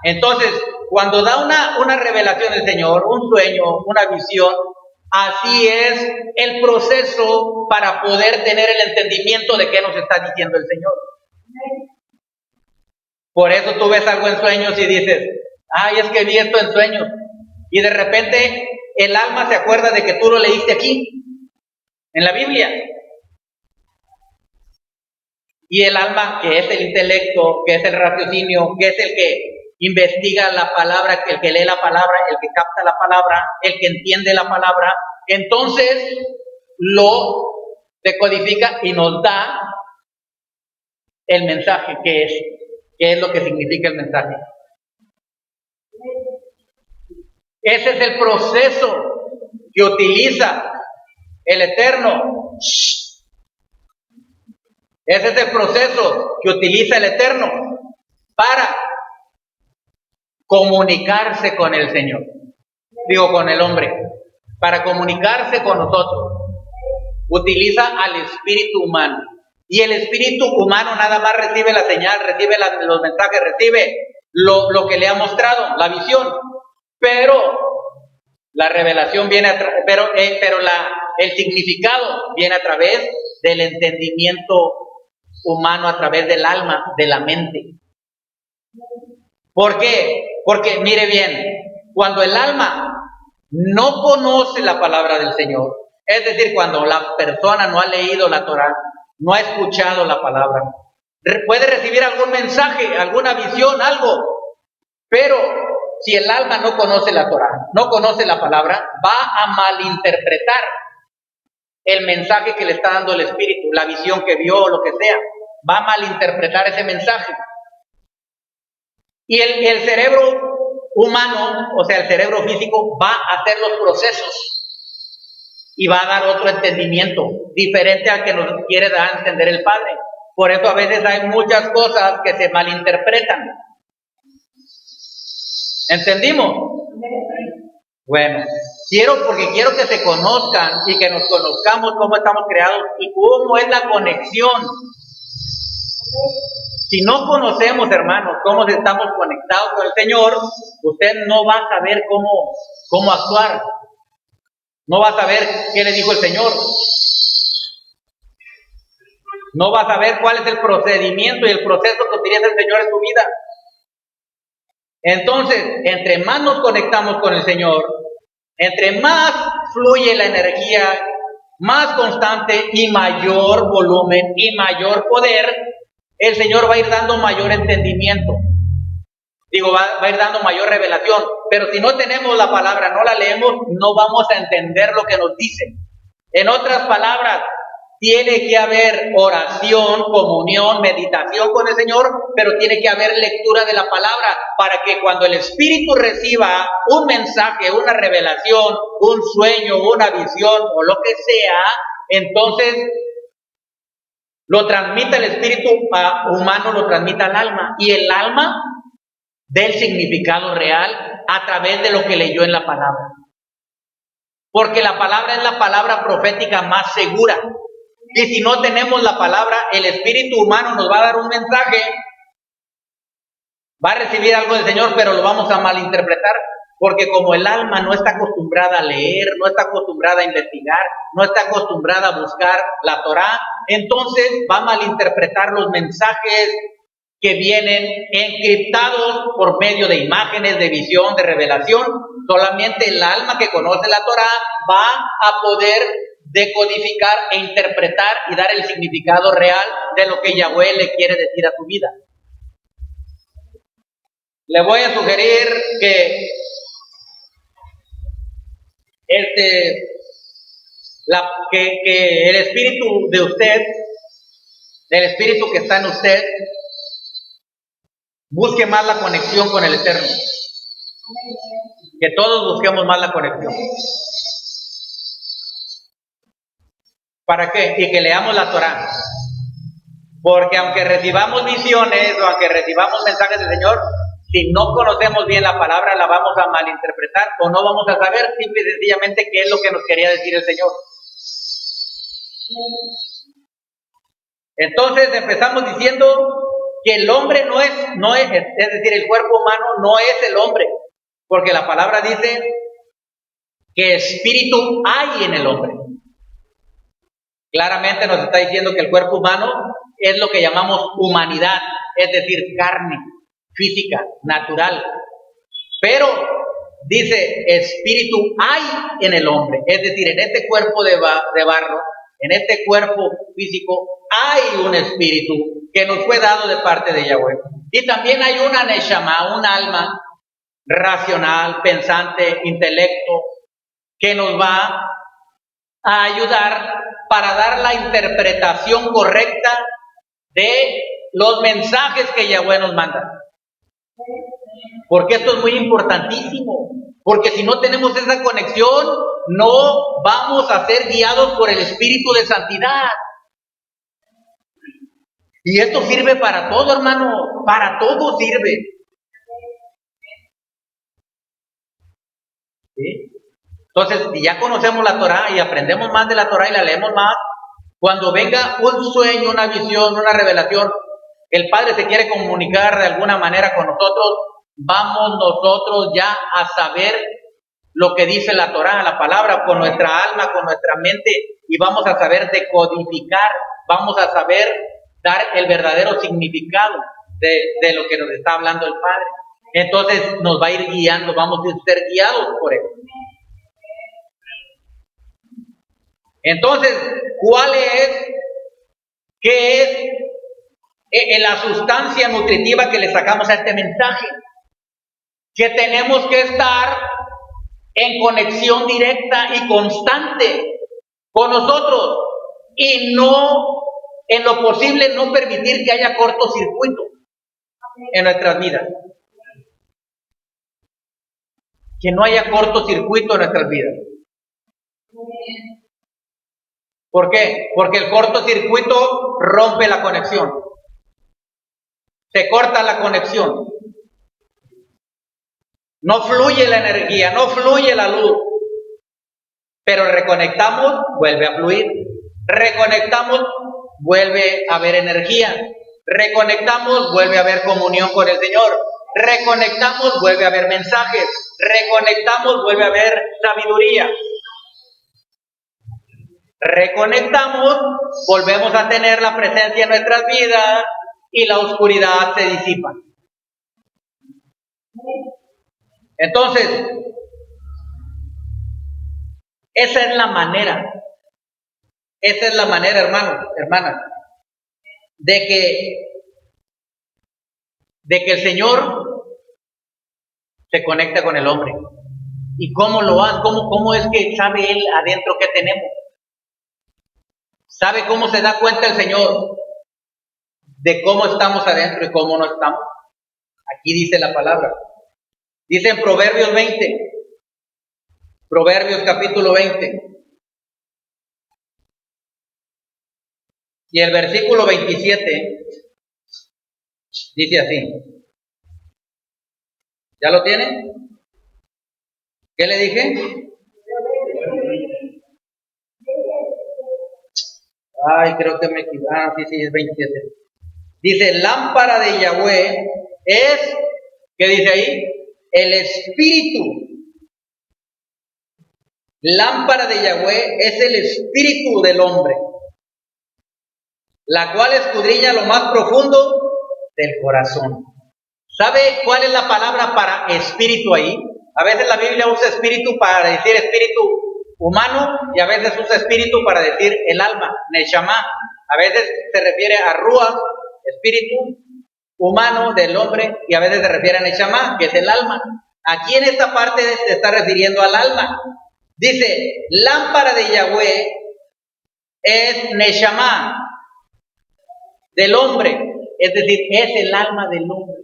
Entonces, cuando da una revelación el Señor, un sueño, una visión, Así es el proceso para poder tener el entendimiento de qué nos está diciendo el Señor. Por eso tú ves algo en sueños y dices, ay, es que vi esto en sueños. Y de repente el alma se acuerda de que tú lo leíste aquí, en la Biblia. Y el alma, que es el intelecto, que es el raciocinio, que es el que investiga la palabra, el que lee la palabra, el que capta la palabra, el que entiende la palabra, entonces lo decodifica y nos da el mensaje, qué es lo que significa el mensaje. Ese es el proceso que utiliza el Eterno. Ese es el proceso que utiliza el Eterno para comunicarse con el Señor. Digo, con el hombre. Para comunicarse con nosotros. Utiliza al espíritu humano. Y el espíritu humano nada más recibe la señal, recibe los mensajes, recibe lo que le ha mostrado, la visión. Pero la revelación viene pero el significado viene a través del entendimiento humano, a través del alma, de la mente. ¿Por qué? Porque mire bien, cuando el alma no conoce la palabra del Señor, es decir, cuando la persona no ha leído la Torah, no ha escuchado la palabra, puede recibir algún mensaje, alguna visión, algo, pero si el alma no conoce la Torah, no conoce la palabra, va a malinterpretar el mensaje que le está dando el Espíritu, la visión que vio, lo que sea, va a malinterpretar ese mensaje. Y el cerebro humano, o sea, el cerebro físico, va a hacer los procesos y va a dar otro entendimiento, diferente al que nos quiere dar a entender el Padre. Por eso a veces hay muchas cosas que se malinterpretan. ¿Entendimos? Bueno, porque quiero que se conozcan y que nos conozcamos cómo estamos creados y cómo es la conexión. Si no conocemos, hermanos, cómo estamos conectados con el Señor, usted no va a saber cómo actuar. No va a saber qué le dijo el Señor. No va a saber cuál es el procedimiento y el proceso que utiliza el Señor en su vida. Entonces, entre más nos conectamos con el Señor, entre más fluye la energía, más constante y mayor volumen y mayor poder, el Señor va a ir dando mayor entendimiento. Digo, va a ir dando mayor revelación. Pero si no tenemos la palabra, no la leemos, no vamos a entender lo que nos dice. En otras palabras, tiene que haber oración, comunión, meditación con el Señor, pero tiene que haber lectura de la palabra para que cuando el Espíritu reciba un mensaje, una revelación, un sueño, una visión o lo que sea, entonces lo transmite el espíritu humano, lo transmite al alma, y el alma dé el significado real a través de lo que leyó en la palabra. Porque la palabra es la palabra profética más segura. Y si no tenemos la palabra, el espíritu humano nos va a dar un mensaje, va a recibir algo del Señor, pero lo vamos a malinterpretar. Porque como el alma no está acostumbrada a leer, no está acostumbrada a investigar, no está acostumbrada a buscar la Torah, entonces va a malinterpretar los mensajes que vienen encriptados por medio de imágenes, de visión, de revelación. Solamente el alma que conoce la Torah va a poder decodificar e interpretar y dar el significado real de lo que Yahweh le quiere decir a su vida. Le voy a sugerir que que el espíritu de usted, el espíritu que está en usted, busque más la conexión con el Eterno. Que todos busquemos más la conexión. ¿Para qué? Y que leamos la Torah. Porque aunque recibamos visiones o aunque recibamos mensajes del Señor, si no conocemos bien la palabra, la vamos a malinterpretar o no vamos a saber simple y sencillamente qué es lo que nos quería decir el Señor. Entonces empezamos diciendo que el hombre no es, es decir, el cuerpo humano no es el hombre, porque la palabra dice ¿Qué espíritu hay en el hombre? Claramente nos está diciendo que el cuerpo humano es lo que llamamos humanidad, es decir, carne, física, natural. Pero dice, espíritu hay en el hombre, es decir, en este cuerpo de barro, en este cuerpo físico, hay un espíritu que nos fue dado de parte de Yahweh. Y también hay una neshama, un alma racional, pensante, intelecto, que nos va a ayudar para dar la interpretación correcta de los mensajes que Yahweh nos manda. Porque esto es muy importantísimo, porque si no tenemos esa conexión, no vamos a ser guiados por el Espíritu de Santidad. Y esto sirve para todo, hermano, para todo sirve. ¿Sí? Entonces, si ya conocemos la Torah y aprendemos más de la Torah y la leemos más, cuando venga un sueño, una visión, una revelación, el Padre se quiere comunicar de alguna manera con nosotros, vamos nosotros ya a saber lo que dice la Torah, la palabra, con nuestra alma, con nuestra mente, y vamos a saber decodificar, vamos a saber dar el verdadero significado de lo que nos está hablando el Padre. Entonces nos va a ir guiando, vamos a ser guiados por él. Entonces, ¿qué es la sustancia nutritiva que le sacamos a este mensaje? Que tenemos que estar en conexión directa y constante con nosotros y no, en lo posible, no permitir que haya cortocircuito en nuestras vidas. Que no haya cortocircuito en nuestras vidas. ¿Por qué? Porque el cortocircuito rompe la conexión. Se corta la conexión. No fluye la energía, no fluye la luz. Pero reconectamos, vuelve a fluir. Reconectamos, vuelve a haber energía. Reconectamos, vuelve a haber comunión con el Señor. Reconectamos, vuelve a haber mensajes. Reconectamos, vuelve a haber sabiduría. Reconectamos, volvemos a tener la presencia en nuestras vidas y la oscuridad se disipa. Entonces, esa es la manera, hermanos, hermanas, de que el Señor se conecta con el hombre. ¿Y cómo lo hace? ¿Cómo es que sabe Él adentro qué tenemos? ¿Sabe cómo se da cuenta el Señor de cómo estamos adentro y cómo no estamos? Aquí dice la palabra. Dice en Proverbios 20, Proverbios capítulo 20, y el versículo 27, dice así. ¿Ya lo tienen? ¿Qué le dije? Ay, creo que me equivoqué. Sí, es 27. Dice, lámpara de Yahweh es, ¿qué dice ahí? El espíritu. Lámpara de Yahweh es el espíritu del hombre, la cual escudriña lo más profundo del corazón. ¿Sabe cuál es la palabra para espíritu ahí? A veces la Biblia usa espíritu para decir espíritu humano y a veces usa espíritu para decir el alma, neshama. A veces se refiere a ruach, espíritu humano del hombre, y a veces se refiere a neshama, que es el alma. Aquí en esta parte se está refiriendo al alma. Dice, lámpara de Yahweh es neshama del hombre, es decir, es el alma del hombre.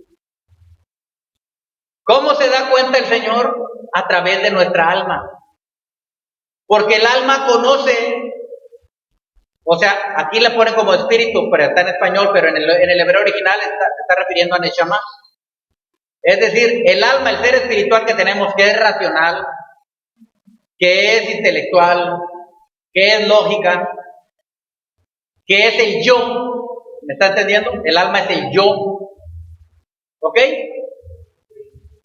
¿Cómo se da cuenta el Señor? A través de nuestra alma. Porque el alma conoce, o sea, aquí le ponen como espíritu, pero está en español, pero en el hebreo original se está refiriendo a neshama. Es decir, el alma, el ser espiritual que tenemos, que es racional, que es intelectual, que es lógica, que es el yo. ¿Me está entendiendo? El alma es el yo. ¿Ok?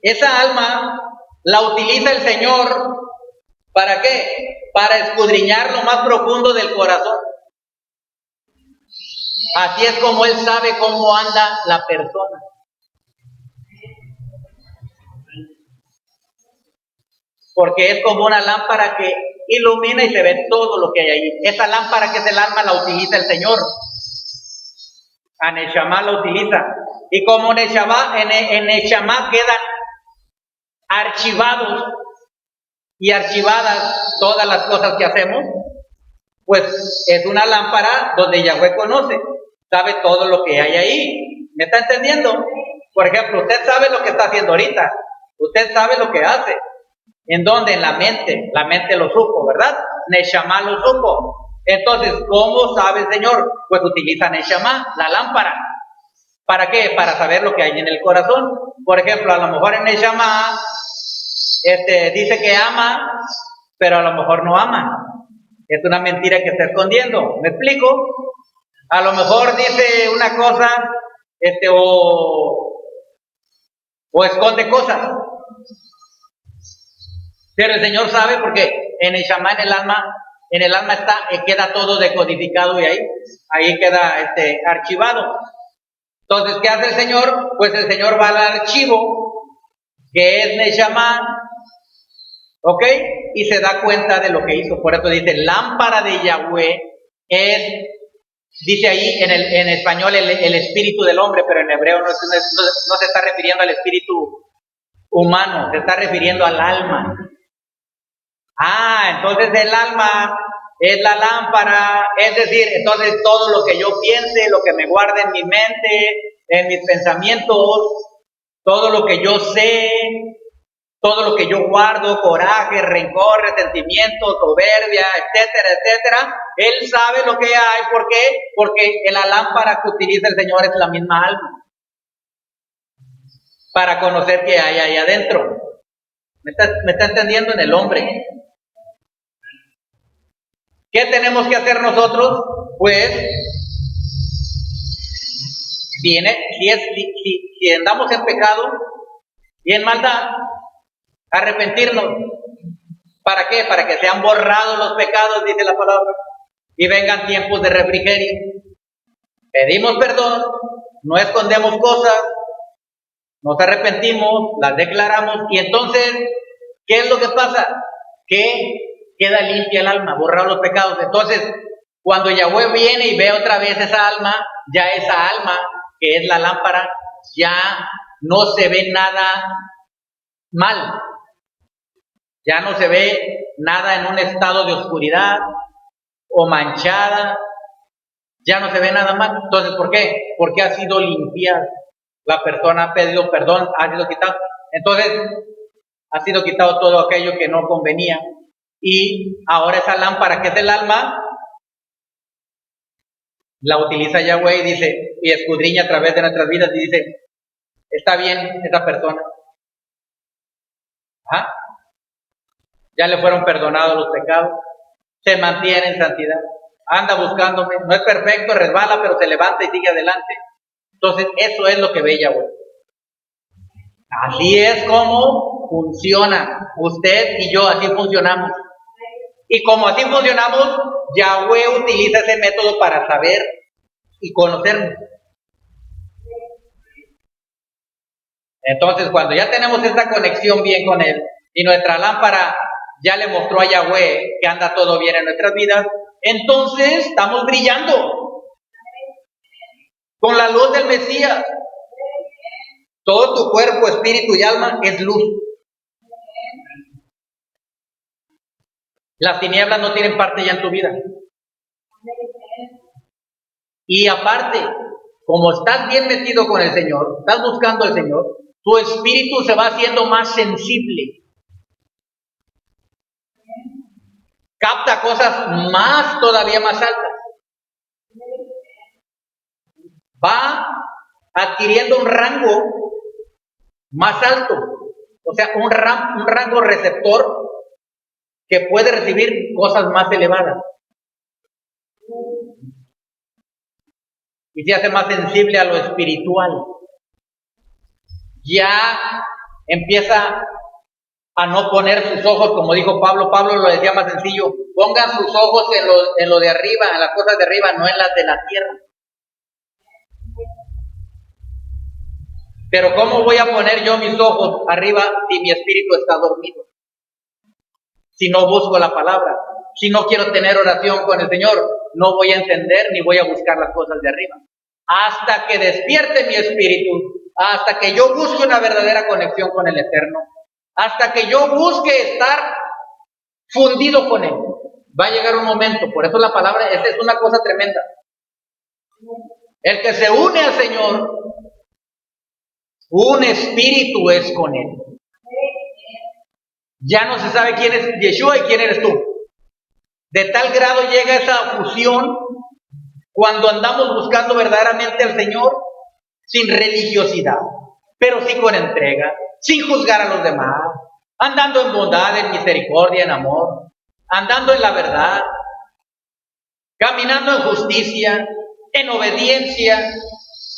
Esa alma la utiliza el Señor ¿Para qué? Para escudriñar lo más profundo del corazón. Así es como Él sabe cómo anda la persona. Porque es como una lámpara que ilumina y se ve todo lo que hay ahí. Esa lámpara que es el alma la utiliza el Señor. A Neshama la utiliza. Y como Neshama, en Neshama quedan archivados y archivadas todas las cosas que hacemos, pues es una lámpara donde Yahweh conoce, sabe todo lo que hay ahí. ¿Me está entendiendo? Por ejemplo, usted sabe lo que está haciendo ahorita, usted sabe lo que hace. ¿En dónde? En la mente lo supo, ¿verdad? Neshama lo supo. Entonces, ¿cómo sabe el Señor? Pues utiliza Neshama, la lámpara. ¿Para qué? Para saber lo que hay en el corazón. Por ejemplo, a lo mejor en Neshama dice que ama, pero a lo mejor no ama. Es una mentira que está escondiendo. ¿Me explico? A lo mejor dice una cosa, o esconde cosas. Pero el Señor sabe porque en el Shama, en el alma está, queda todo decodificado y ahí queda archivado. Entonces, ¿qué hace el Señor? Pues el Señor va al archivo, que es Neshama, ¿ok? Y se da cuenta de lo que hizo. Por eso dice, lámpara de Yahweh es, dice ahí en español el espíritu del hombre, pero en hebreo no se está refiriendo al espíritu humano, se está refiriendo al alma. Entonces el alma es la lámpara, es decir, entonces todo lo que yo piense, lo que me guarde en mi mente, en mis pensamientos, todo lo que yo sé, todo lo que yo guardo, coraje, rencor, resentimiento, soberbia, etcétera, etcétera, Él sabe lo que hay. ¿Por qué? Porque la lámpara que utiliza el Señor es la misma alma, para conocer qué hay ahí adentro. ¿Me está entendiendo? En el hombre. ¿Qué tenemos que hacer nosotros? Pues, si andamos en pecado y en maldad, arrepentirnos. ¿Para qué? Para que sean borrados los pecados, dice la palabra, y vengan tiempos de refrigerio. Pedimos perdón, no escondemos cosas, nos arrepentimos, las declaramos, y entonces, ¿qué es lo que pasa? Que queda limpia el alma, borrar los pecados. Entonces, cuando Yahweh viene y ve otra vez esa alma, ya esa alma, que es la lámpara, ya no se ve nada mal, ya no se ve nada en un estado de oscuridad o manchada, ya no se ve nada mal. Entonces, ¿por qué? Porque ha sido limpiada. La persona ha pedido perdón, ha sido quitado. Entonces, ha sido quitado todo aquello que no convenía. Y ahora esa lámpara que es el alma, la utiliza Yahweh y dice, y escudriña a través de nuestras vidas y dice, está bien esa persona. Ya le fueron perdonados los pecados, se mantiene en santidad, anda buscándome, no es perfecto, resbala, pero se levanta y sigue adelante. Entonces, eso es lo que ve Yahweh. Así es como funciona. Usted y yo así funcionamos. Y como así funcionamos, Yahweh utiliza ese método para saber y conocernos. Entonces, cuando ya tenemos esta conexión bien con Él y nuestra lámpara ya le mostró a Yahweh que anda todo bien en nuestras vidas, entonces estamos brillando con la luz del Mesías. Todo tu cuerpo, espíritu y alma es luz. Las tinieblas no tienen parte ya en tu vida. Y aparte, como estás bien metido con el Señor, estás buscando al Señor, tu espíritu se va haciendo más sensible. Capta cosas todavía más altas. Va adquiriendo un rango más alto. O sea, un rango receptor que puede recibir cosas más elevadas. Y se hace más sensible a lo espiritual. Ya empieza a no poner sus ojos, como dijo Pablo. Pablo lo decía más sencillo: pongan sus ojos en lo de arriba, en las cosas de arriba, no en las de la tierra. Pero ¿cómo voy a poner yo mis ojos arriba si mi espíritu está dormido? Si no busco la palabra, si no quiero tener oración con el Señor, no voy a entender ni voy a buscar las cosas de arriba. Hasta que despierte mi espíritu, hasta que yo busque una verdadera conexión con el Eterno, hasta que yo busque estar fundido con Él, va a llegar un momento. Por eso la palabra, esa es una cosa tremenda. El que se une al Señor, un espíritu es con Él. Ya no se sabe quién es Yeshua y quién eres tú. De tal grado llega esa fusión cuando andamos buscando verdaderamente al Señor sin religiosidad, pero sí con entrega, sin juzgar a los demás, andando en bondad, en misericordia, en amor, andando en la verdad, caminando en justicia, en obediencia,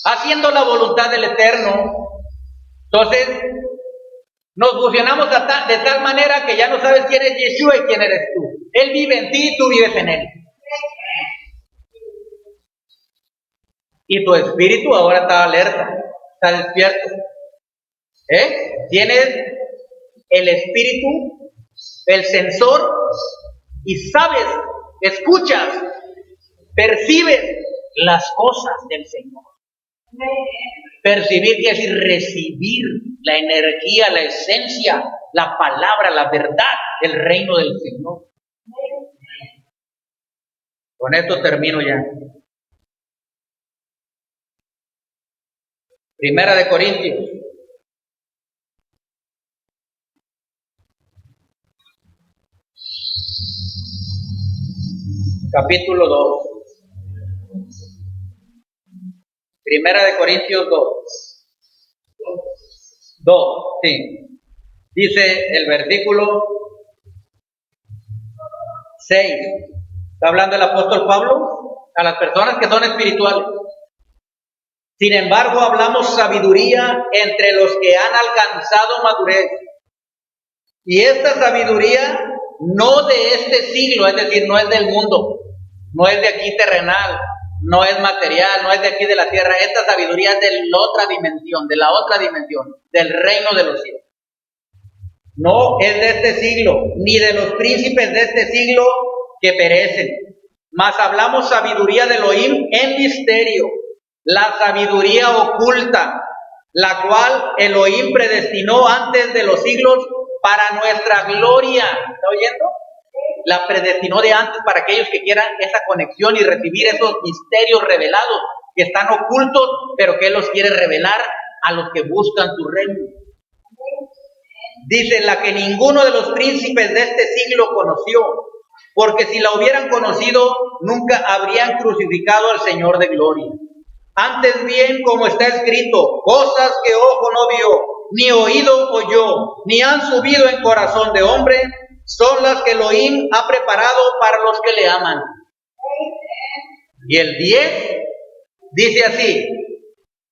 haciendo la voluntad del Eterno. Entonces, nos fusionamos de tal manera que ya no sabes quién es Yeshua y quién eres tú. Él vive en ti y tú vives en Él. Y tu espíritu ahora está alerta, está despierto. Tienes el espíritu, el sensor, y sabes, escuchas, percibes las cosas del Señor. Percibir quiere decir recibir la energía, la esencia, la palabra, la verdad del reino del Señor. Con esto termino ya. Primera de Corintios. Capítulo 2. Primera de Corintios 2. 2, sí. Dice el versículo 6. Está hablando el apóstol Pablo a las personas que son espirituales. Sin embargo, hablamos sabiduría entre los que han alcanzado madurez. Y esta sabiduría no de este siglo, es decir, no es del mundo, no es de aquí terrenal, no es material, no es de aquí de la tierra. Esta sabiduría es de la otra dimensión, del reino de los cielos. No es de este siglo, ni de los príncipes de este siglo que perecen. Mas hablamos sabiduría de Elohim en misterio, la sabiduría oculta, la cual Elohim predestinó antes de los siglos para nuestra gloria. ¿Está oyendo? La predestinó de antes para aquellos que quieran esa conexión y recibir esos misterios revelados que están ocultos, pero que Él los quiere revelar a los que buscan su reino. Dice: la que ninguno de los príncipes de este siglo conoció, porque si la hubieran conocido, nunca habrían crucificado al Señor de gloria. Antes bien, como está escrito, cosas que ojo no vio, ni oído oyó, ni han subido en corazón de hombre, son las que Elohim ha preparado para los que le aman. Y el 10 dice así: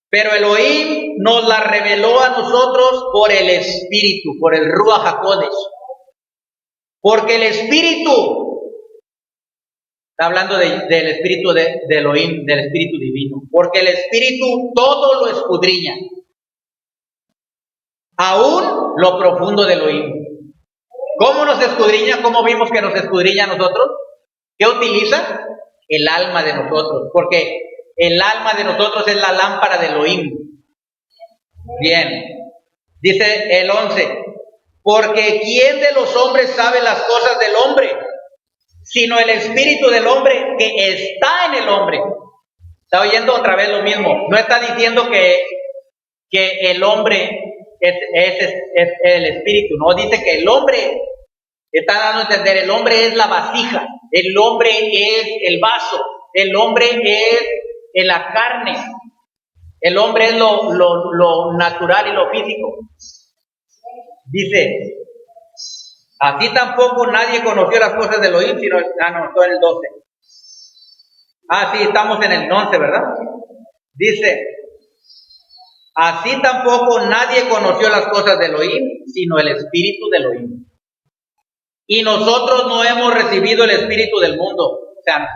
pero Elohim nos la reveló a nosotros por el Espíritu, por el Ruach HaKodesh. Porque el Espíritu, está hablando del Espíritu de Elohim, del Espíritu divino. Porque el Espíritu todo lo escudriña, aún lo profundo de Elohim. ¿Cómo nos escudriña? ¿Cómo vimos que nos escudriña a nosotros? ¿Qué utiliza? El alma de nosotros. Porque el alma de nosotros es la lámpara de Elohim. Bien. Dice el 11. Porque ¿quién de los hombres sabe las cosas del hombre? Sino el espíritu del hombre que está en el hombre. ¿Está oyendo otra vez lo mismo? No está diciendo que el hombre es el espíritu. No, dice que el hombre, está dando a entender, el hombre es la vasija, el hombre es el vaso, el hombre es la carne, el hombre es lo natural y lo físico. Dice: así tampoco nadie conoció las cosas de Elohim, sino, no, estoy en el 12. Sí, estamos en el 11, ¿verdad? Dice: Así tampoco nadie conoció las cosas de Elohim, sino el Espíritu de Elohim. Y nosotros no hemos recibido el Espíritu del mundo. O sea,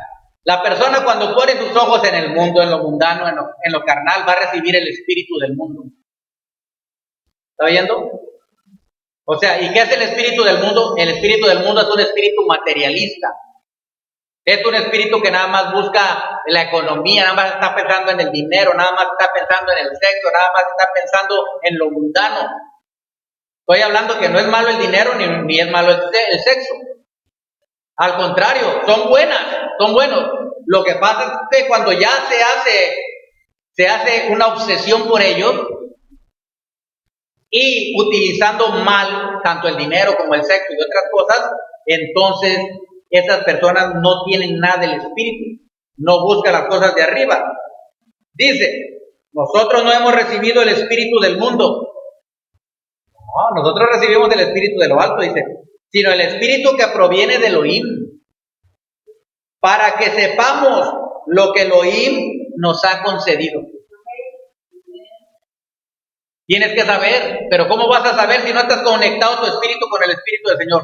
la persona cuando pone sus ojos en el mundo, en lo mundano, en lo carnal, va a recibir el Espíritu del mundo. ¿Está oyendo? O sea, ¿y qué es el espíritu del mundo? El espíritu del mundo es un espíritu materialista. Es un espíritu que nada más busca la economía, nada más está pensando en el dinero, nada más está pensando en el sexo, nada más está pensando en lo mundano. Estoy hablando que no es malo el dinero ni es malo el sexo. Al contrario, son buenos. Lo que pasa es que cuando ya se hace una obsesión por ellos, y utilizando mal tanto el dinero como el sexo y otras cosas, entonces esas personas no tienen nada del espíritu, no buscan las cosas de arriba. Dice, nosotros no hemos recibido el espíritu del mundo. No, nosotros recibimos el espíritu de lo alto, dice, sino el espíritu que proviene de Elohim, para que sepamos lo que Elohim nos ha concedido. Tienes que saber, pero ¿cómo vas a saber si no estás conectado tu espíritu con el Espíritu del Señor?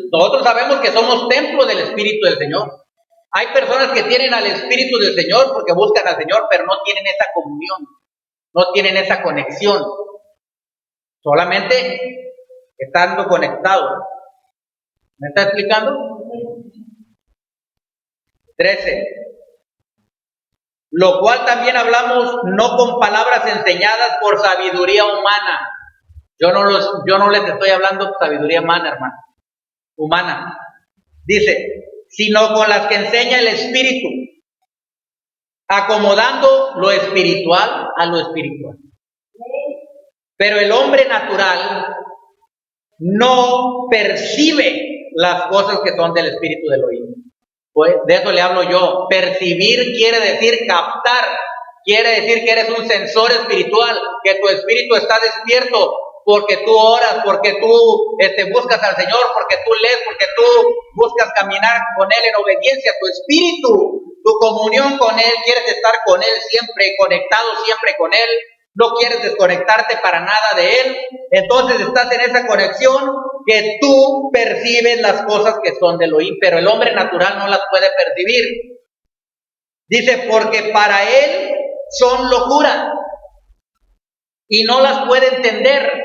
Nosotros sabemos que somos templo del Espíritu del Señor. Hay personas que tienen al Espíritu del Señor porque buscan al Señor, pero no tienen esa comunión, no tienen esa conexión. Solamente estando conectados. ¿Me está explicando? 13. Lo cual también hablamos no con palabras enseñadas por sabiduría humana. Yo no les estoy hablando de sabiduría humana, hermano. Humana. Dice, sino con las que enseña el Espíritu, acomodando lo espiritual a lo espiritual. Pero el hombre natural no percibe las cosas que son del Espíritu de Elohim. Pues de eso le hablo yo. Percibir quiere decir captar, quiere decir que eres un sensor espiritual, que tu espíritu está despierto, porque tú oras, porque tú buscas al Señor, porque tú lees, porque tú buscas caminar con Él en obediencia. Tu espíritu, tu comunión con Él, quieres estar con Él siempre, conectado siempre con Él, no quieres desconectarte para nada de Él. Entonces estás en esa conexión que tú percibes las cosas que son de Elohim, pero el hombre natural no las puede percibir. Dice, porque para él son locura y no las puede entender,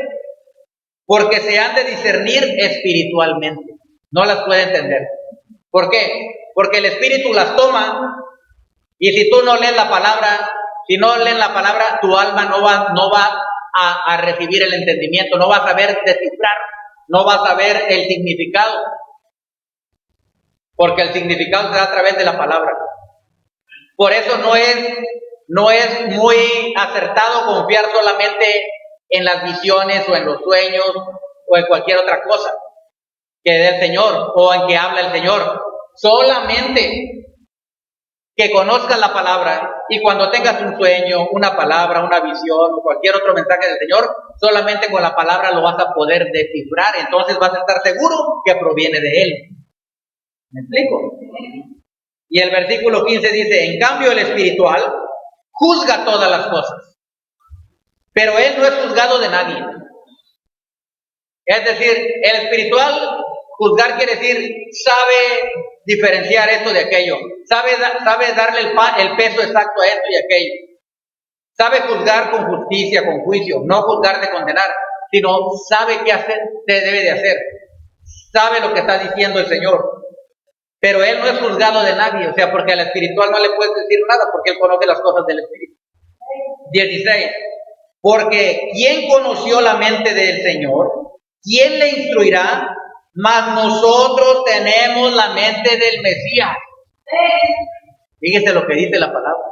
porque se han de discernir espiritualmente. No las puede entender. ¿Por qué? Porque el espíritu las toma, y si tú no lees la palabra, si no lees la palabra, tu alma no va a recibir el entendimiento, no va a saber descifrar, no va a saber el significado, porque el significado se da a través de la palabra. Por eso no es muy acertado confiar solamente en las visiones o en los sueños o en cualquier otra cosa que dé el Señor o en que habla el Señor. Solamente que conozcas la palabra, y cuando tengas un sueño, una palabra, una visión o cualquier otro mensaje del Señor, solamente con la palabra lo vas a poder descifrar. Entonces vas a estar seguro que proviene de Él. ¿Me explico? Y el versículo 15 dice, en cambio el espiritual juzga todas las cosas, pero él no es juzgado de nadie. Es decir, el espiritual, juzgar quiere decir, sabe diferenciar esto de aquello, sabe darle el peso exacto a esto y aquello. Sabe juzgar con justicia, con juicio, no juzgar de condenar, sino sabe qué hacer, qué debe de hacer. Sabe lo que está diciendo el Señor. Pero él no es juzgado de nadie, o sea, porque al espiritual no le puedes decir nada, porque él conoce las cosas del espíritu. 16. Porque ¿quién conoció la mente del Señor? ¿Quién le instruirá? Mas nosotros tenemos la mente del Mesías. Fíjese lo que dice la palabra.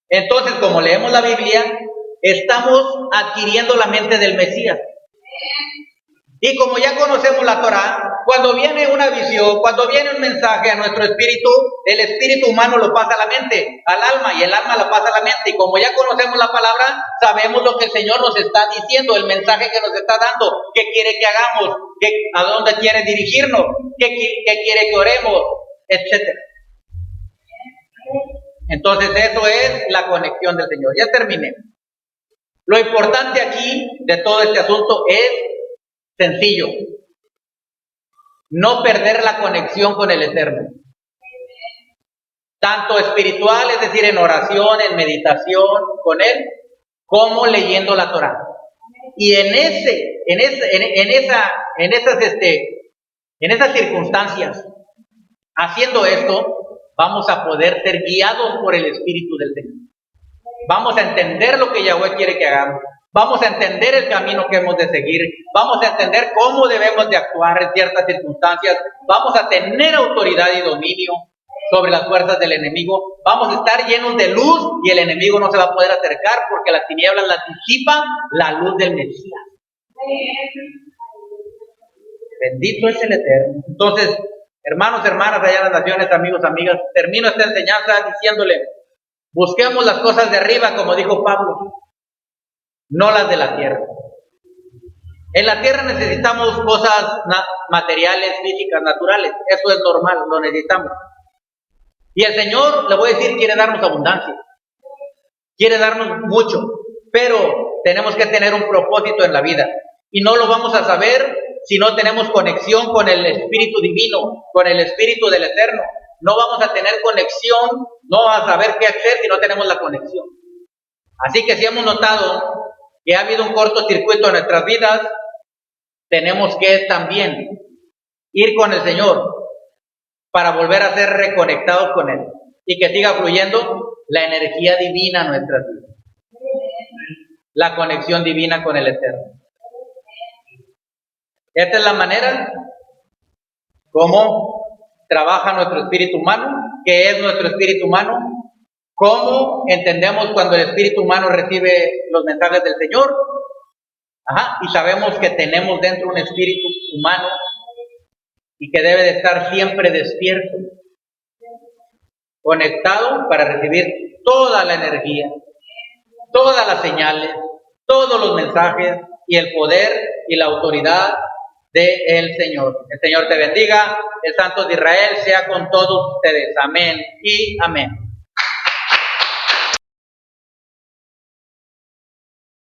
Entonces, como leemos la Biblia, estamos adquiriendo la mente del Mesías. Y como ya conocemos la Torah, cuando viene una visión, cuando viene un mensaje a nuestro espíritu, el espíritu humano lo pasa a la mente, al alma, y el alma lo pasa a la mente. Y como ya conocemos la palabra, sabemos lo que el Señor nos está diciendo, el mensaje que nos está dando, qué quiere que hagamos, a dónde quiere dirigirnos, qué quiere que oremos, etc. Entonces eso es la conexión del Señor. Ya terminé. Lo importante aquí de todo este asunto es sencillo: no perder la conexión con el Eterno, tanto espiritual, es decir, en oración, en meditación con Él, como leyendo la Torah. Y en esas circunstancias, haciendo esto, vamos a poder ser guiados por el Espíritu del Señor. Vamos a entender lo que Yahweh quiere que hagamos. Vamos a entender el camino que hemos de seguir. Vamos a entender cómo debemos de actuar en ciertas circunstancias. Vamos a tener autoridad y dominio sobre las fuerzas del enemigo. Vamos a estar llenos de luz y el enemigo no se va a poder acercar porque las tinieblas las disipa la luz del Mesías. Bendito es el Eterno. Entonces, hermanos, hermanas, allá en las naciones, amigos, amigas, termino esta enseñanza diciéndole: busquemos las cosas de arriba, como dijo Pablo, no las de la tierra. En la tierra necesitamos cosas materiales, físicas, naturales. Eso es normal, lo necesitamos. Y el Señor, le voy a decir, quiere darnos abundancia. Quiere darnos mucho. Pero tenemos que tener un propósito en la vida. Y no lo vamos a saber si no tenemos conexión con el Espíritu Divino, con el Espíritu del Eterno. No vamos a tener conexión, no vamos a saber qué hacer si no tenemos la conexión. Así que si hemos notado que ha habido un cortocircuito en nuestras vidas, tenemos que también ir con el Señor para volver a ser reconectados con Él y que siga fluyendo la energía divina en nuestras vidas, la conexión divina con el Eterno. Esta es la manera como trabaja nuestro espíritu humano. ¿Qué es nuestro espíritu humano? ¿Cómo entendemos cuando el espíritu humano recibe los mensajes del Señor? Y sabemos que tenemos dentro un espíritu humano y que debe de estar siempre despierto, conectado para recibir toda la energía, todas las señales, todos los mensajes y el poder y la autoridad del Señor. El Señor te bendiga, el Santo de Israel sea con todos ustedes. Amén y amén.